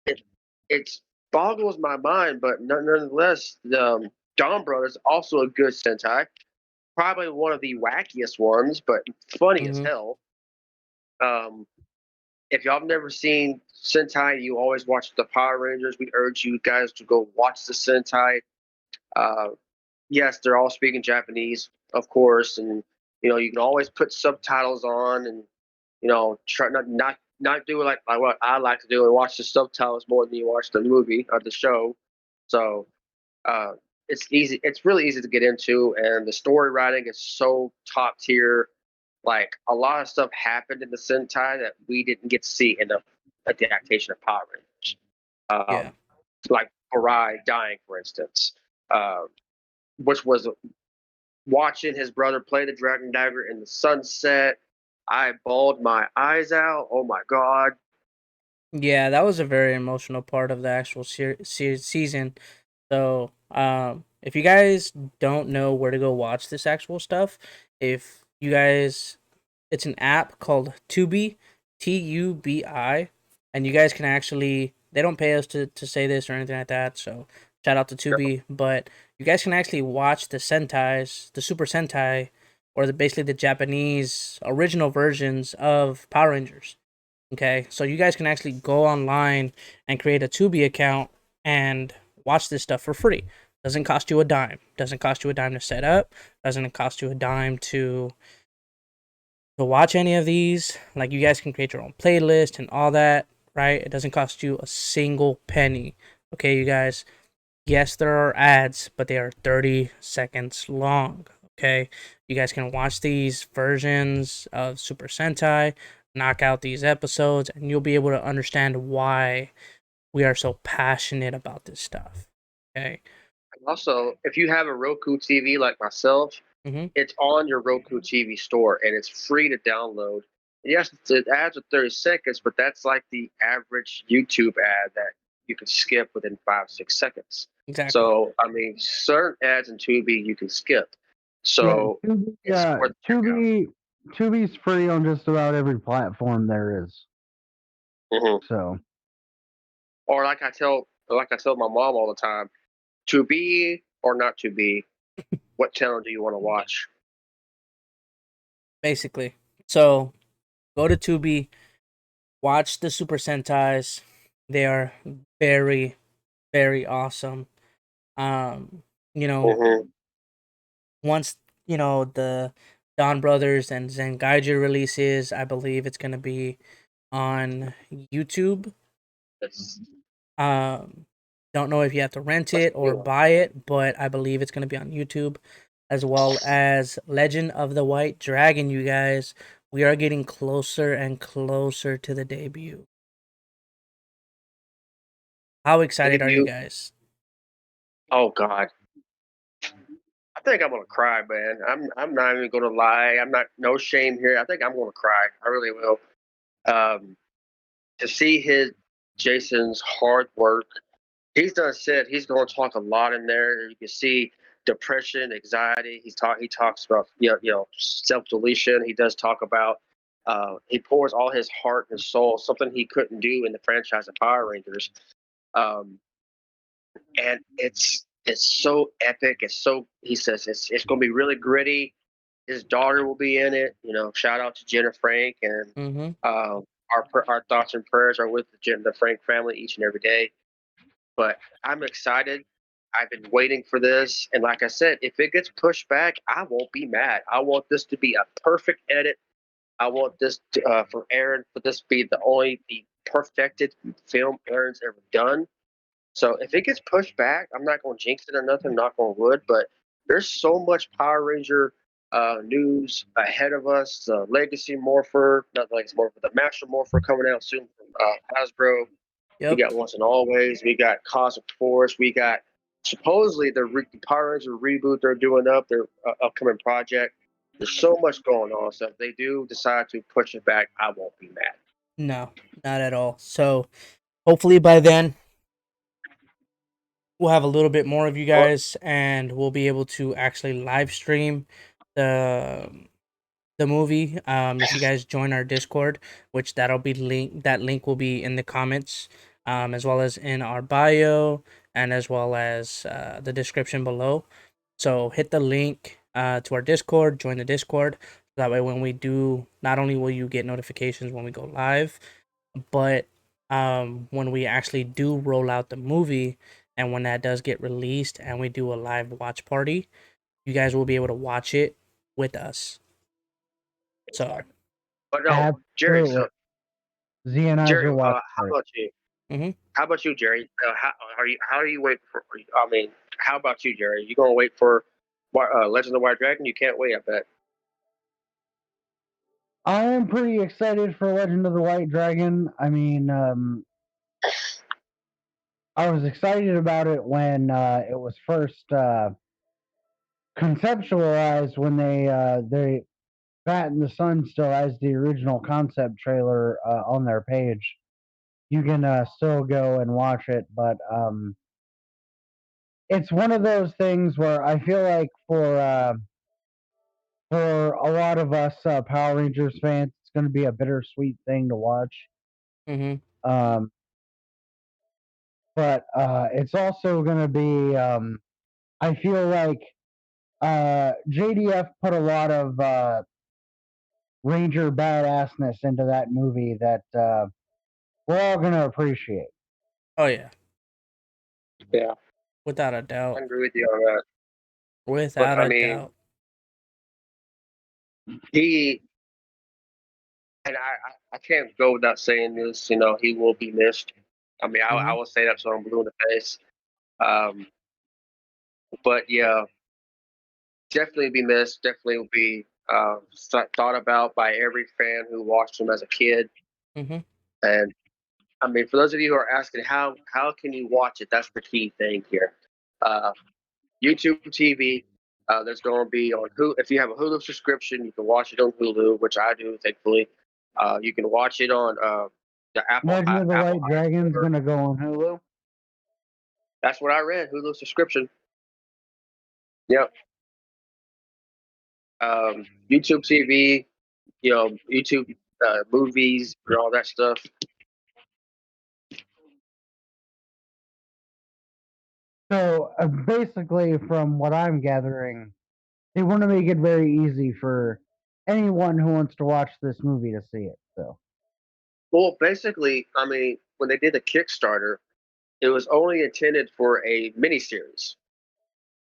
it boggles my mind, but nonetheless, the Dawn Brothers also a good Sentai. Probably one of the wackiest ones, but funny as Mm-hmm. hell. Um, if y'all have never seen Sentai, you always watch the Power Rangers. We urge you guys to go watch the Sentai. Uh, yes, they're all speaking Japanese, of course, and you can always put subtitles on, and try not do like what I like to do and watch the subtitles more than you watch the movie or the show. So uh, it's easy. It's really easy to get into, and the story writing is so top tier. Like a lot of stuff happened in the Sentai that we didn't get to see in the adaptation of Power Rangers. Yeah. Like Arai dying, for instance. uh, which was watching his brother play the Dragon Dagger in the sunset. I bawled my eyes out. Oh my god! Yeah, that was a very emotional part of the actual season. So, if you guys don't know where to go watch this actual stuff, if you guys, it's an app called Tubi, Tubi, and you guys can actually, they don't pay us to say this or anything like that, so shout out to Tubi, but you guys can actually watch the Sentais, the Super Sentai, or basically the Japanese original versions of Power Rangers. Okay, so you guys can actually go online and create a Tubi account and watch this stuff for free. Doesn't cost you a dime. Doesn't cost you a dime to set up. Doesn't cost you a dime to watch any of these. Like, you guys can create your own playlist and all that, right? It doesn't cost you a single penny. Okay, you guys. Yes, there are ads, but they are 30 seconds long. Okay, you guys can watch these versions of Super Sentai, knock out these episodes, and you'll be able to understand why we are so passionate about this stuff. Okay. Also, if you have a Roku TV like myself, Mm-hmm. it's on your Roku TV store and it's free to download. Yes, the ads are 30 seconds, but that's like the average YouTube ad that you can skip within 5-6 seconds. Exactly. So, I mean, certain ads in Tubi you can skip. So, it's Yeah, worth checking Tubi's free on just about every platform there is. out. So, Or like I tell my mom all the time, to be or not to be, what channel do you want to watch? Basically. So go to Tubi, watch the Super Sentais. They are very, very awesome. Um, you know, Mm-hmm. once the Don Brothers and Zengaiju releases, I believe it's gonna be on YouTube. That's Um, don't know if you have to rent that's it a new or one. buy it, but I believe it's gonna be on YouTube, as well as Legend of the White Dragon. You guys, we are getting closer and closer to the debut. How excited are you Debut. guys? Oh God, I think I'm gonna cry, man. I'm not even gonna lie. I'm not no shame here. I think I'm gonna cry. I really will. Um, to see his Jason's hard work. He's done said he's going to talk a lot in there. You can see depression, anxiety. He talks about self deletion. He does talk about he pours all his heart and soul, something he couldn't do in the franchise of Power Rangers. Um, and it's so epic. It's so he says it's going to be really gritty. His daughter will be in it. Shout out to Jenna Frank and Mm-hmm. our thoughts and prayers are with the Frank family each and every day. But I'm excited. I've been waiting for this, and like I said, if it gets pushed back, I won't be mad. I want this to be a perfect edit. I want this for Aaron for this to be the perfected film Aaron's ever done. So if it gets pushed back, I'm not going to jinx it or nothing. Knock on wood, but there's so much Power Ranger news ahead of us. The Legacy Morpher, not the Legacy Morpher, the Master Morpher coming out soon from Hasbro. We Yep. got Once and Always. We got Cosmic Force. We got supposedly the Power Ranger reboot they're doing up their upcoming project. There's so much going on. So if they do decide to push it back, I won't be mad. No, not at all. So hopefully by then we'll have a little bit more of you Well, guys, and we'll be able to actually live stream the the movie. If you guys join our Discord, which that link will be in the comments, as well as in our bio, and as well as the description below. So hit the link to our Discord, join the Discord. That way, when we do, not only will you get notifications when we go live, but when we actually do roll out the movie, and when that does get released, and we do a live watch party, you guys will be able to watch it with us. So, but no, Jerry. absolutely. So Jerry, Zeonizer watch how party. about you? mm-hmm. How about you, Jerry? How are you waiting for? I mean, how about you, Jerry? You gonna wait for Legend of the White Dragon? You can't wait. I bet. I am pretty excited for Legend of the White Dragon. I mean, I was excited about it when it was first conceptualized. When they Bat in the Sun still has the original concept trailer on their page. You can still go and watch it, but it's one of those things where I feel like for a lot of us Power Rangers fans, it's going to be a bittersweet thing to watch. Mm-hmm. Um, but it's also going to be. I feel like JDF put a lot of Ranger badassness into that movie that we're all going to appreciate. Oh yeah, Yeah, without a I doubt. agree with you on that. But Without I a mean, doubt. he and I can't go without saying this. You know, he will be missed. I mean, I Mm-hmm. will say that so I'm blue in the face. Um, but yeah, definitely be missed. Definitely will be thought about by every fan who watched him as a kid. Mm-hmm. And I mean, for those of you who are asking how can you watch it, that's the key thing here. Uh, YouTube TV. There's going to be on Hulu. If you have a Hulu subscription, you can watch it on Hulu, which I do, thankfully. You can watch it on the Legend of the Apple White Dragon's iStore. going to go on Hulu. That's what I read. Hulu subscription. Yep. YouTube TV. You know, YouTube movies and all that stuff. So basically, from what I'm gathering, they want to make it very easy for anyone who wants to watch this movie to see it. So Well, basically, I mean, when they did the Kickstarter, it was only intended for a miniseries.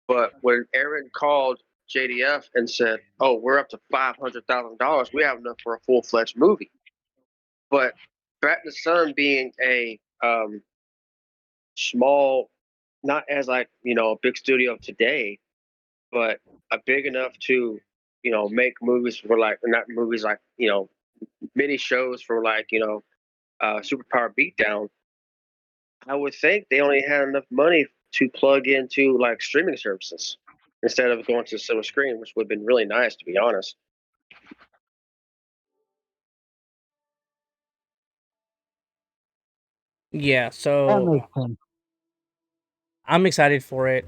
But when Aaron called JDF and said, "Oh, we're up to $500,000. We have enough for a full-fledged movie." But Bat in the Sun being a small, not as like a big studio today, but a big enough to make movies for like not movies like mini shows for like Superpower Beatdown. I would think they only had enough money to plug into like streaming services instead of going to silver screen, which would have been really nice to be honest. Yeah. that So makes sense. I'm excited for it.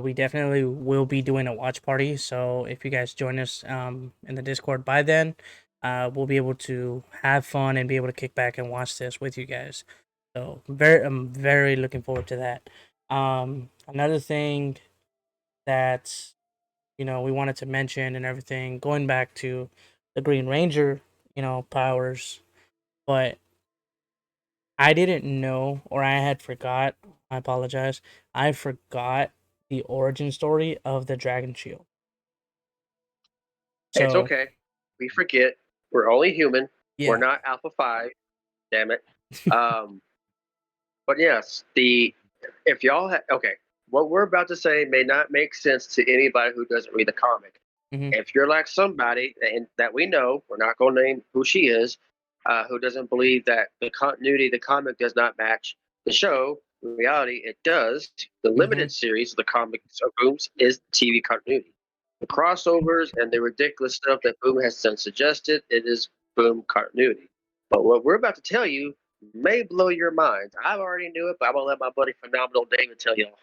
We definitely will be doing a watch party. So if you guys join us in the Discord by then, we'll be able to have fun and be able to kick back and watch this with you guys. So I'm very looking forward to that. Another thing that we wanted to mention and everything, going back to the Green Ranger, powers, but I didn't know, or I had forgot. I apologize. I forgot the origin story of the Dragon Shield. Hey, it's So okay. We forget. We're only human. We're yeah. not Alpha 5. Damn it. Um, but yes, the if y'all okay, what we're about to say may not make sense to anybody who doesn't read the comic. Hmm. If you're like somebody and that we know, we're not going to name who she is, who doesn't believe that the continuity of the comic does not match the show. In reality, it does. The Hmm. limited series of the comics of Booms is TV continuity. The crossovers and the ridiculous stuff that Boom has done suggested, it is Boom continuity. But what we're about to tell you may blow your minds. I already knew it, but I'm gonna let my buddy Phenomenal David tell y'all.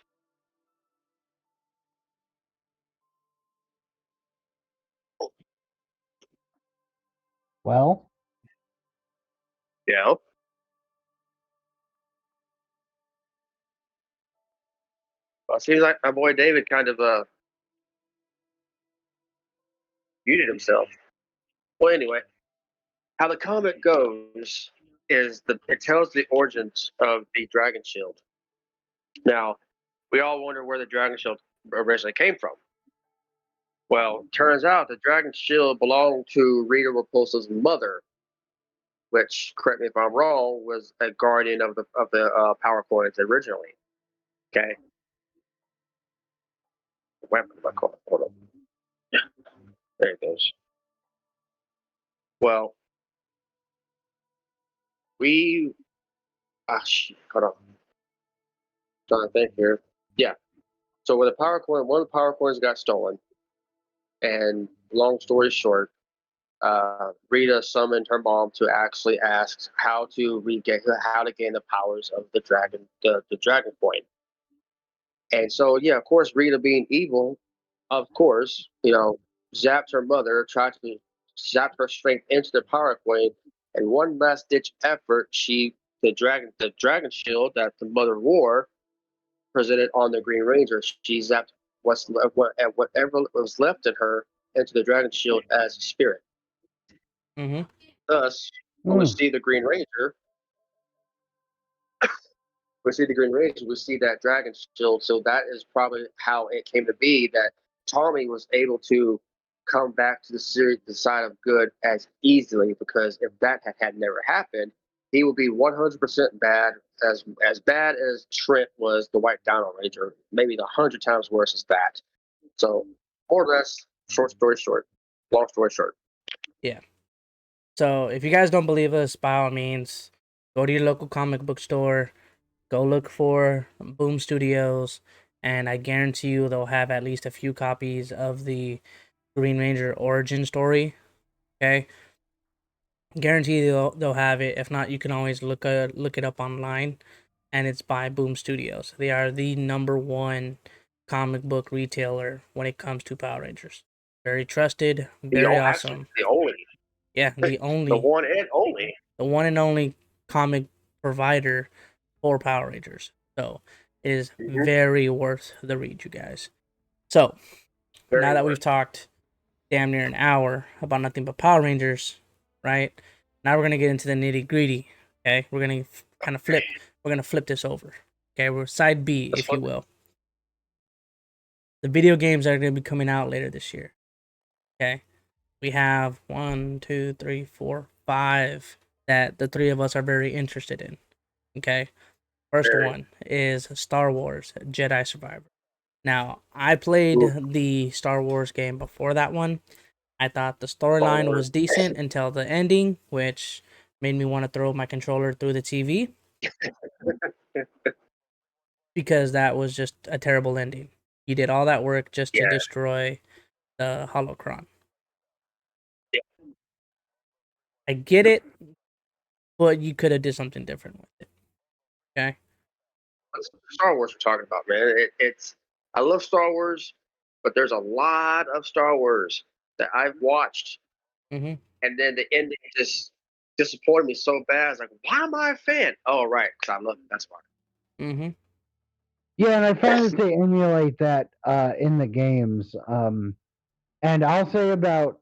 Well, Yeah. Well, it seems like my boy David kind of muted himself. Well, anyway, how the comic goes is it tells the origins of the Dragon Shield. Now, we all wonder where the Dragon Shield originally came from. Well, turns out the Dragon Shield belonged to Rita Repulsa's mother, which, correct me if I'm wrong, was a guardian of the power coins originally. Okay, weapon of my card. Hold on, there it goes. Well, we hold on. Trying to think here. Yeah. So when one of the power coins got stolen, and long story short, Rita summoned her mom to actually ask how to gain the powers of the dragon coin. And so, yeah, of course, Rita being evil, of course, zapped her mother, tried to zap her strength into the power coin. And one last ditch effort, the dragon shield that the mother wore, presented on the Green Ranger. She zapped whatever was left in her into the dragon shield as a spirit. Mm-hmm. Thus, when we see the Green Ranger, we see that dragon shield. So that is probably how it came to be that Tommy was able to come back to the side of good as easily, because if that had never happened, he would be 100% as bad as Trent was the White Dino Ranger, maybe 100 times worse as that. So more or less, long story short. Yeah. So if you guys don't believe us, by all means, go to your local comic book store, go look for Boom Studios, and I guarantee you they'll have at least a few copies of the Green Ranger origin story. Okay, guarantee they'll have it. If not, you can always look it up online, and it's by Boom Studios. They are the #1 comic book retailer when it comes to Power Rangers. Very trusted, very Actually, awesome. the only. Yeah, the one and only. The one and only comic provider for Power Rangers. So it is very worth the read, you guys. So now that we've talked damn near an hour about nothing but Power Rangers, right? Now we're gonna get into the nitty gritty. Okay, we're gonna kind of flip. We're gonna flip this over. Okay, we're side B, if you will. The video games that are gonna be coming out later this year. Okay, we have 1, 2, 3, 4, 5 that the three of us are very interested in. Okay, first one is Star Wars Jedi Survivor. Now, I played the Star Wars game before that one. I thought the storyline was decent until the ending, which made me want to throw my controller through the TV because that was just a terrible ending. You did all that work just to destroy the holocron. Yeah. I get it, but you could have did something different with it. Okay. Star Wars we're talking about, man. I love Star Wars, but there's a lot of Star Wars that I've watched, and then the ending just disappointed me so bad. I was like, why am I a fan? Oh, right, because I love it. That's why. Yeah, and I find that they emulate that in the games. And I'll say about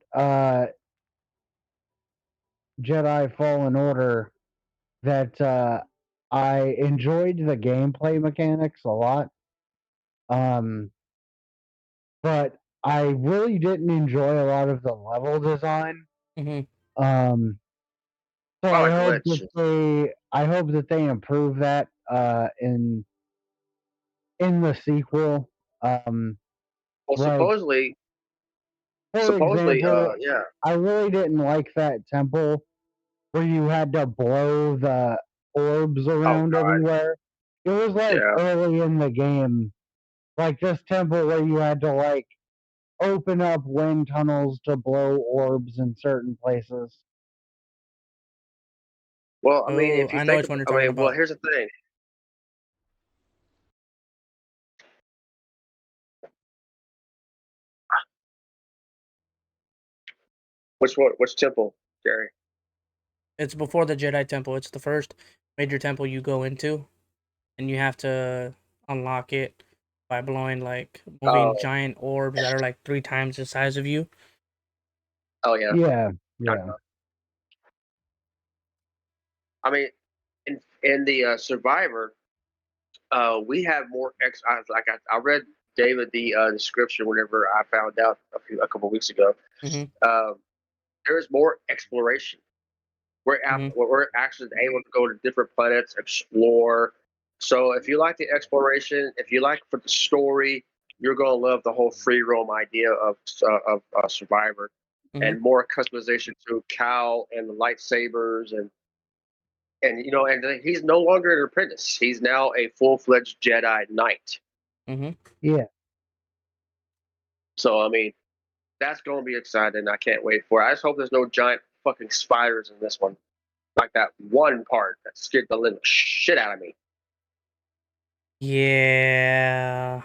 Jedi Fallen Order that I enjoyed the gameplay mechanics a lot. But I really didn't enjoy a lot of the level design. So I hope that they improve that in the sequel. Well, supposedly, yeah. I really didn't like that temple where you had to blow the orbs around everywhere. It was like early in the game, like this temple where you had to like open up wind tunnels to blow orbs in certain places. Well, I mean, if you think, well, here's the thing. Which temple, Gary? It's before the Jedi Temple. It's the first major temple you go into, and you have to unlock it by blowing like moving giant orbs that are like 3 times the size of you. Oh yeah. Yeah. I mean, in the Survivor, we have more I read David the description whenever I found out a couple weeks ago. There's more exploration. We're actually able to go to different planets, explore. So if you like the exploration, if you like for the story, you're gonna love the whole free roam idea of Survivor, and more customization to Cal and the lightsabers, and And and he's no longer an apprentice. He's now a full-fledged Jedi Knight. Yeah. So I mean, that's going to be exciting. I can't wait for it. I just hope there's no giant fucking spiders in this one, like that one part that scared the living shit out of me. Yeah.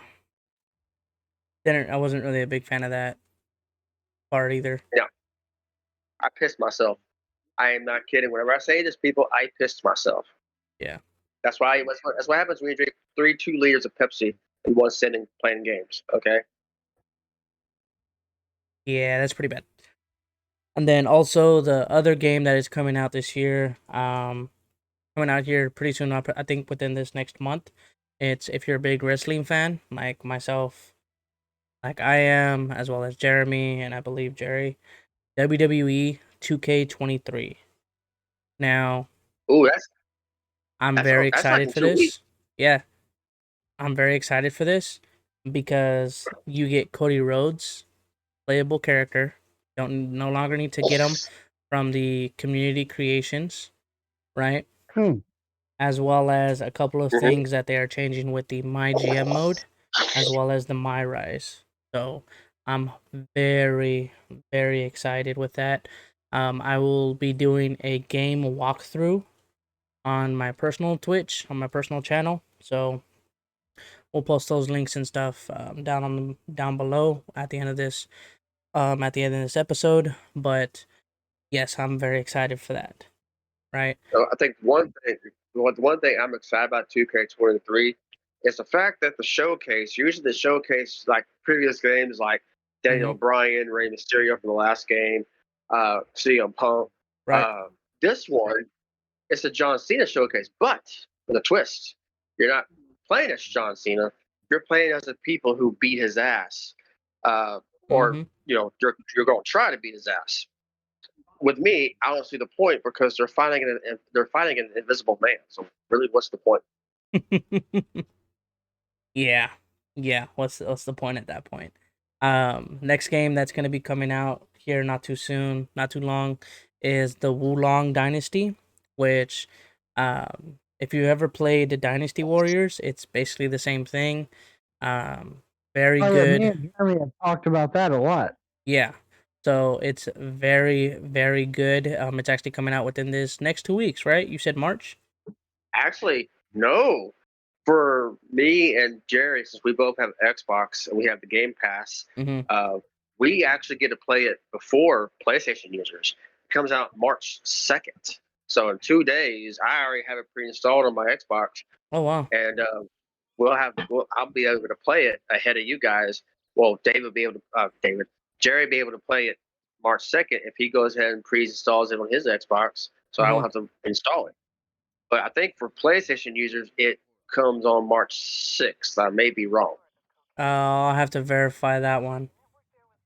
I wasn't really a big fan of that part either. Yeah, I pissed myself. I am not kidding. Whenever I say this, people, I pissed myself. Yeah. That's what happens when you drink 2 liters of Pepsi in one sitting playing games. Okay. Yeah, that's pretty bad. And then also the other game that is coming out this year, coming out here pretty soon, I think within this next month. It's if you're a big wrestling fan, like myself, like I am, as well as Jeremy and I believe Jerry, WWE 2K23. Now, Ooh, I'm very that's like excited in for 2 weeks. this. Yeah, I'm very excited for this because you get Cody Rhodes, playable character. Don't no longer need to get him from the community creations, right? As well as a couple of Mhm. things that they are changing with the My GM mode, as well as the My Rise. So I'm very, very excited with that. I will be doing a game walkthrough on my personal Twitch, on my personal channel. So we'll post those links and stuff down below at the end of this episode. But yes, I'm very excited for that. Right. I think one thing I'm excited about 2K23 is the fact that the showcase, usually the showcase like previous games like Daniel Bryan, Rey Mysterio from the last game, CM Punk. Right. This one, it's a John Cena showcase, but with a twist. You're not playing as John Cena. You're playing as the people who beat his ass, or you're going to try to beat his ass. With me, I don't see the point because they're fighting an invisible man. So really, what's the point? Yeah. What's the point at that point? Next game that's gonna be coming out here not too soon, not too long, is the Wulong Dynasty, which if you ever played the Dynasty Warriors, it's basically the same thing. Very Oh yeah, good. me and Jeremy have talked about that a lot. Yeah. So it's very, very good. It's actually coming out within this next 2 weeks, right? You said March? Actually, no. For me and Jerry, since we both have Xbox and we have the Game Pass, we actually get to play it before PlayStation users. It comes out March 2nd. So in 2 days, I already have it pre-installed on my Xbox. Oh wow. And I'll be able to play it ahead of you guys. Well, Jerry be able to play it March 2nd if he goes ahead and pre-installs it on his Xbox, so I don't have to install it. But I think for PlayStation users, it comes on March 6th. I may be wrong. I'll have to verify that one.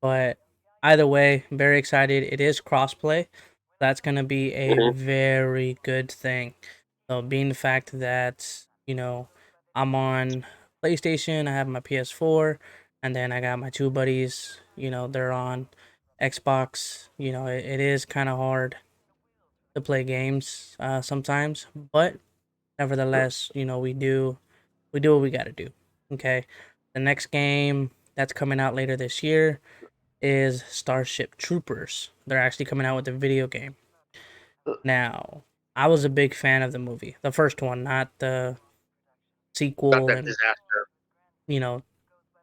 But either way, I'm very excited. It is crossplay. That's going to be a very good thing. So being the fact that, I'm on PlayStation, I have my PS4, and then I got my two buddies, they're on Xbox. It is kind of hard to play games sometimes, but nevertheless, we do what we got to do. Okay. The next game that's coming out later this year is Starship Troopers. They're actually coming out with a video game. Now, I was a big fan of the movie, the first one, not the Not sequel that and disaster.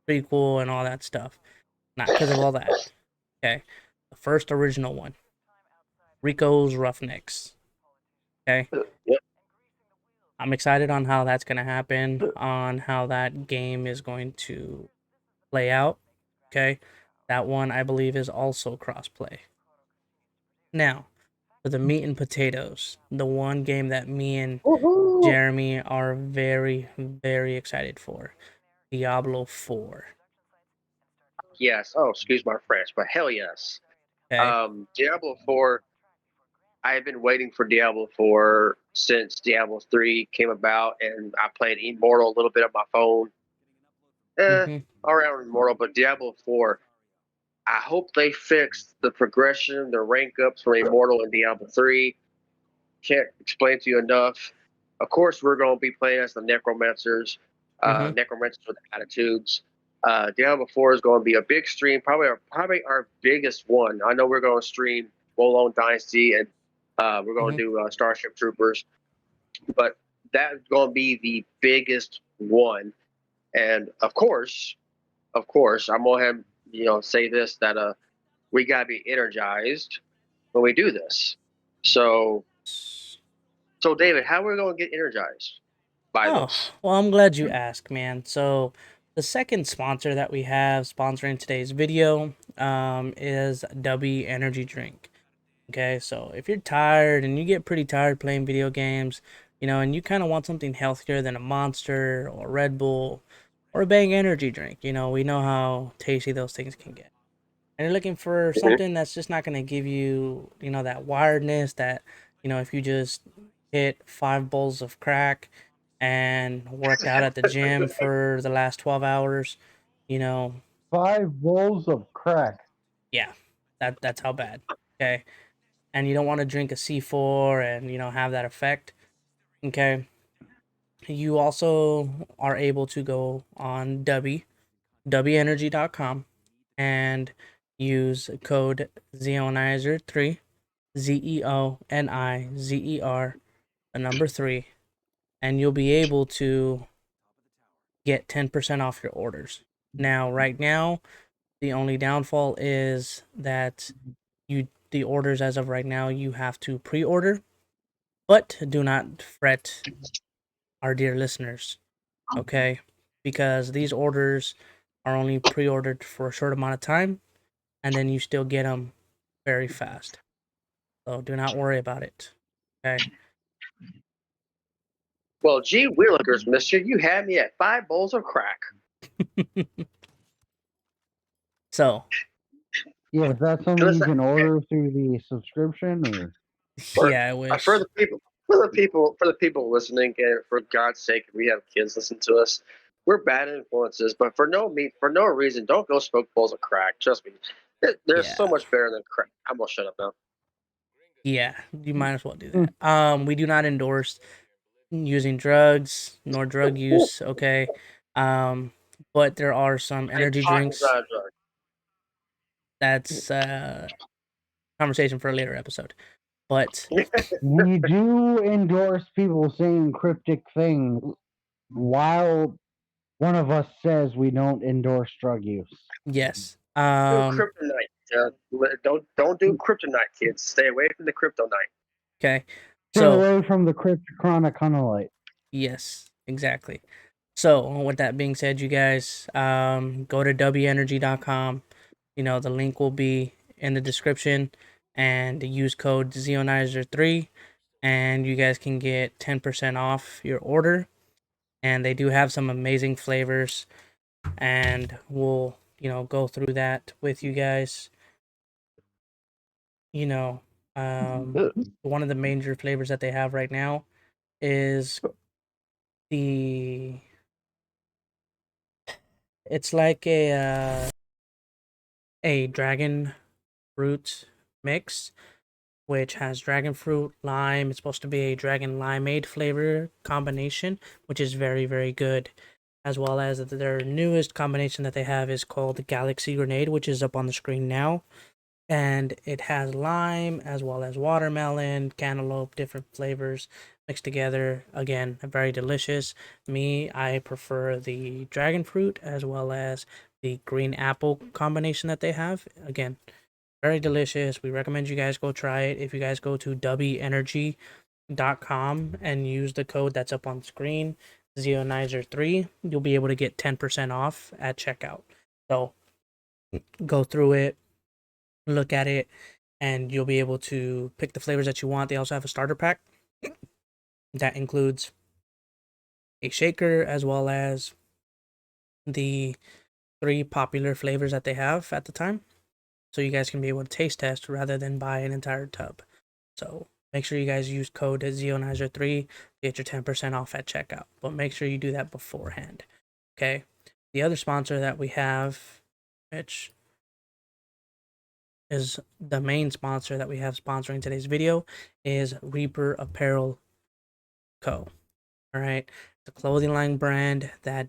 prequel and all that stuff. Not because of all that. Okay, the first original one, Rico's Roughnecks. Okay, Yep. I'm excited on how that's gonna happen, on how that game is going to play out. Okay, that one I believe is also crossplay. Now, for the meat and potatoes, the one game that me and Jeremy are very, very excited for, Diablo 4. Yes. Oh, excuse my French, but hell yes. Okay. Diablo 4. I've been waiting for Diablo 4 since Diablo 3 came about, and I played Immortal a little bit on my phone. Around Immortal, but Diablo 4. I hope they fix the progression, the rank ups from Immortal and Diablo 3. can't explain to you enough. Of course, we're going to be playing as the Necromancers, Necromancers with attitudes. Down before is going to be a big stream, probably our biggest one. I know we're going to stream Wolong Dynasty, and we're going to do Starship Troopers, but that's going to be the biggest one. And of course, I'm going to say this, that we got to be energized when we do this. So David, how are we going to get energized by this? Well, I'm glad you asked, man. So the second sponsor that we have sponsoring today's video is Dubby Energy Drink. Okay, so if you're tired and you get pretty tired playing video games, and you kind of want something healthier than a Monster or Red Bull or a Bang energy drink, we know how tasty those things can get. And you're looking for something that's just not going to give you, that wiredness that, if you just hit 5 bowls of crack and worked out at the gym for the last 12 hours, 5 bowls of crack. Yeah, that's how bad. Okay. And you don't want to drink a C4 and, have that effect. Okay. You also are able to go on dubbyenergy.com and use code Zeonizer3, Zeonizer, the number 3, and you'll be able to get 10% off your orders. Now, right now, the only downfall is that the orders as of right now, you have to pre-order, but do not fret, our dear listeners, okay? Because these orders are only pre-ordered for a short amount of time, and then you still get them very fast. So do not worry about it, okay? Well, gee willikers, mister, you had me at 5 bowls of crack. So, yeah, is that something you can order through the subscription, or? Yeah, I wish. For the people listening, and for God's sake, if we have kids listen to us, we're bad influences, but for no reason, don't go smoke bowls of crack. Trust me, there's so much better than crack. I'm gonna shut up now. Yeah, you might as well do that. We do not endorse using drugs nor drug use, okay? But there are some energy drinks. That's conversation for a later episode. But we do endorse people saying cryptic things while one of us says we don't endorse drug use. Yes. Kryptonite. Don't do kryptonite, kids. Stay away from the kryptonite. Okay. Stay away from the cryptochronicunolite. Yes, exactly. So with that being said, you guys, go to dubbyenergy.com. The link will be in the description, and use code Zeonizer3, and you guys can get 10% off your order. And they do have some amazing flavors, and we'll go through that with you guys. One of the major flavors that they have right now is it's like a dragon fruit mix, which has dragon fruit, lime. It's supposed to be a dragon limeade flavor combination, which is very, very good. As well as their newest combination that they have is called the Galaxy Grenade, which is up on the screen now. And it has lime as well as watermelon, cantaloupe, different flavors mixed together. Again, very delicious. I prefer the dragon fruit as well as the green apple combination that they have. Again, very delicious. We recommend you guys go try it. If you guys go to dubbyenergy.com and use the code that's up on screen, Zeonizer3, you'll be able to get 10% off at checkout. So go through it, look at it, and you'll be able to pick the flavors that you want. They also have a starter pack that includes a shaker as well as the 3 popular flavors that they have at the time, so you guys can be able to taste test rather than buy an entire tub. So make sure you guys use code Zeonizer3 to get your 10% off at checkout, but make sure you do that beforehand. Okay, the other sponsor that we have, which is the main sponsor that we have sponsoring today's video is Reaper Apparel Co. All right, it's a clothing line brand that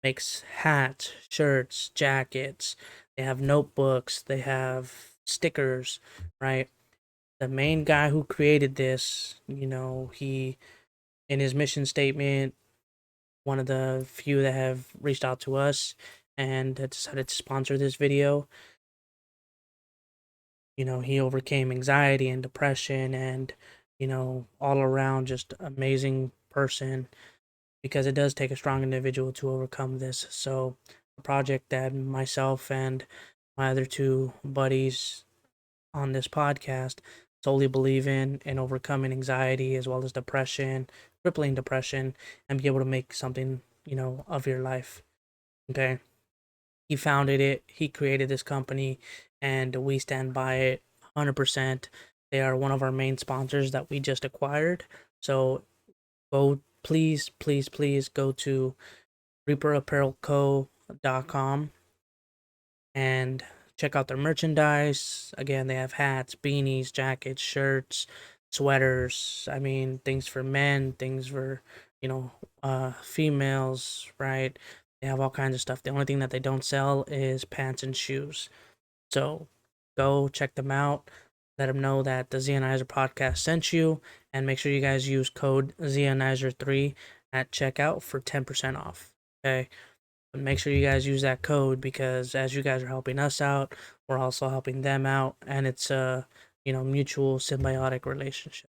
makes hats, shirts, jackets. They have notebooks. They have stickers. Right. The main guy who created this, he in his mission statement, one of the few that have reached out to us and decided to sponsor this video. He overcame anxiety and depression and, all around just amazing person, because it does take a strong individual to overcome this. So a project that myself and my other two buddies on this podcast solely believe in overcoming anxiety as well as depression, crippling depression, and be able to make something, of your life. Okay. He founded it, he created this company, and we stand by it 100%. They are one of our main sponsors that we just acquired. So please go to reaperapparelco.com and check out their merchandise. Again, they have hats, beanies, jackets, shirts, sweaters. I mean, things for men, things for, females, right? They have all kinds of stuff. The only thing that they don't sell is pants and shoes. So go check them out. Let them know that the Zeonizer Podcast sent you, and make sure you guys use code Zeonizer3 at checkout for 10% off. Okay. But make sure you guys use that code, because as you guys are helping us out, we're also helping them out, and it's a mutual symbiotic relationship.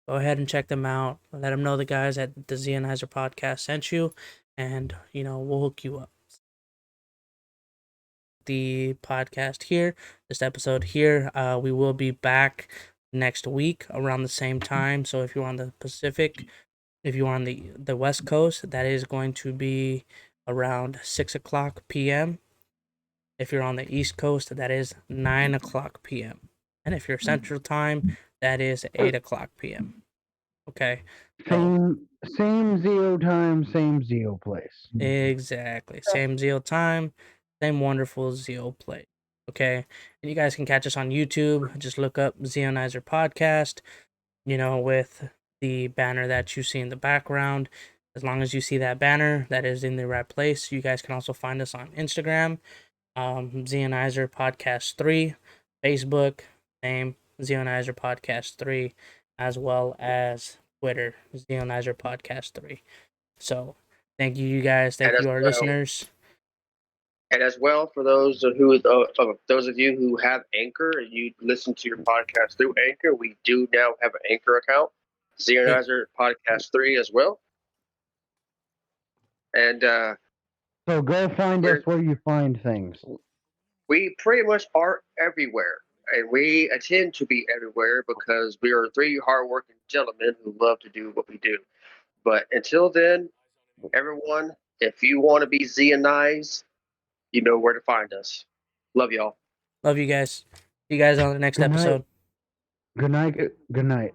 Go ahead and check them out. Let them know the guys at the Zeonizer Podcast sent you, and we'll hook you up. The podcast here, this episode here, we will be back next week around the same time. So if you're on the Pacific, if you're on the West Coast, that is going to be around 6:00 p.m. If you're on the East Coast, that is 9:00 p.m. And if you're Central Time, that is 8:00 p.m. Okay. Same Zeo time, same Zeo place. Exactly. Same Zeo time, same wonderful Zeo play. Okay. And you guys can catch us on YouTube. Just look up Zeonizer Podcast, with the banner that you see in the background. As long as you see that banner, that is in the right place. You guys can also find us on Instagram, Zeonizer Podcast 3, Facebook, same Zeonizer Podcast 3, as well as Twitter, Zeonizer Podcast 3. So thank you guys. Thank you, our listeners. And as well, for those of you who have Anchor and you listen to your podcast through Anchor, we do now have an Anchor account, Zeonizer Podcast 3 as well. And so go find us where you find things. We pretty much are everywhere, and we intend to be everywhere because we are three hardworking gentlemen who love to do what we do. But until then, everyone, if you want to be Zeonized, you know where to find us. Love y'all. Love you guys. See you guys on the next episode. Good night. Good night.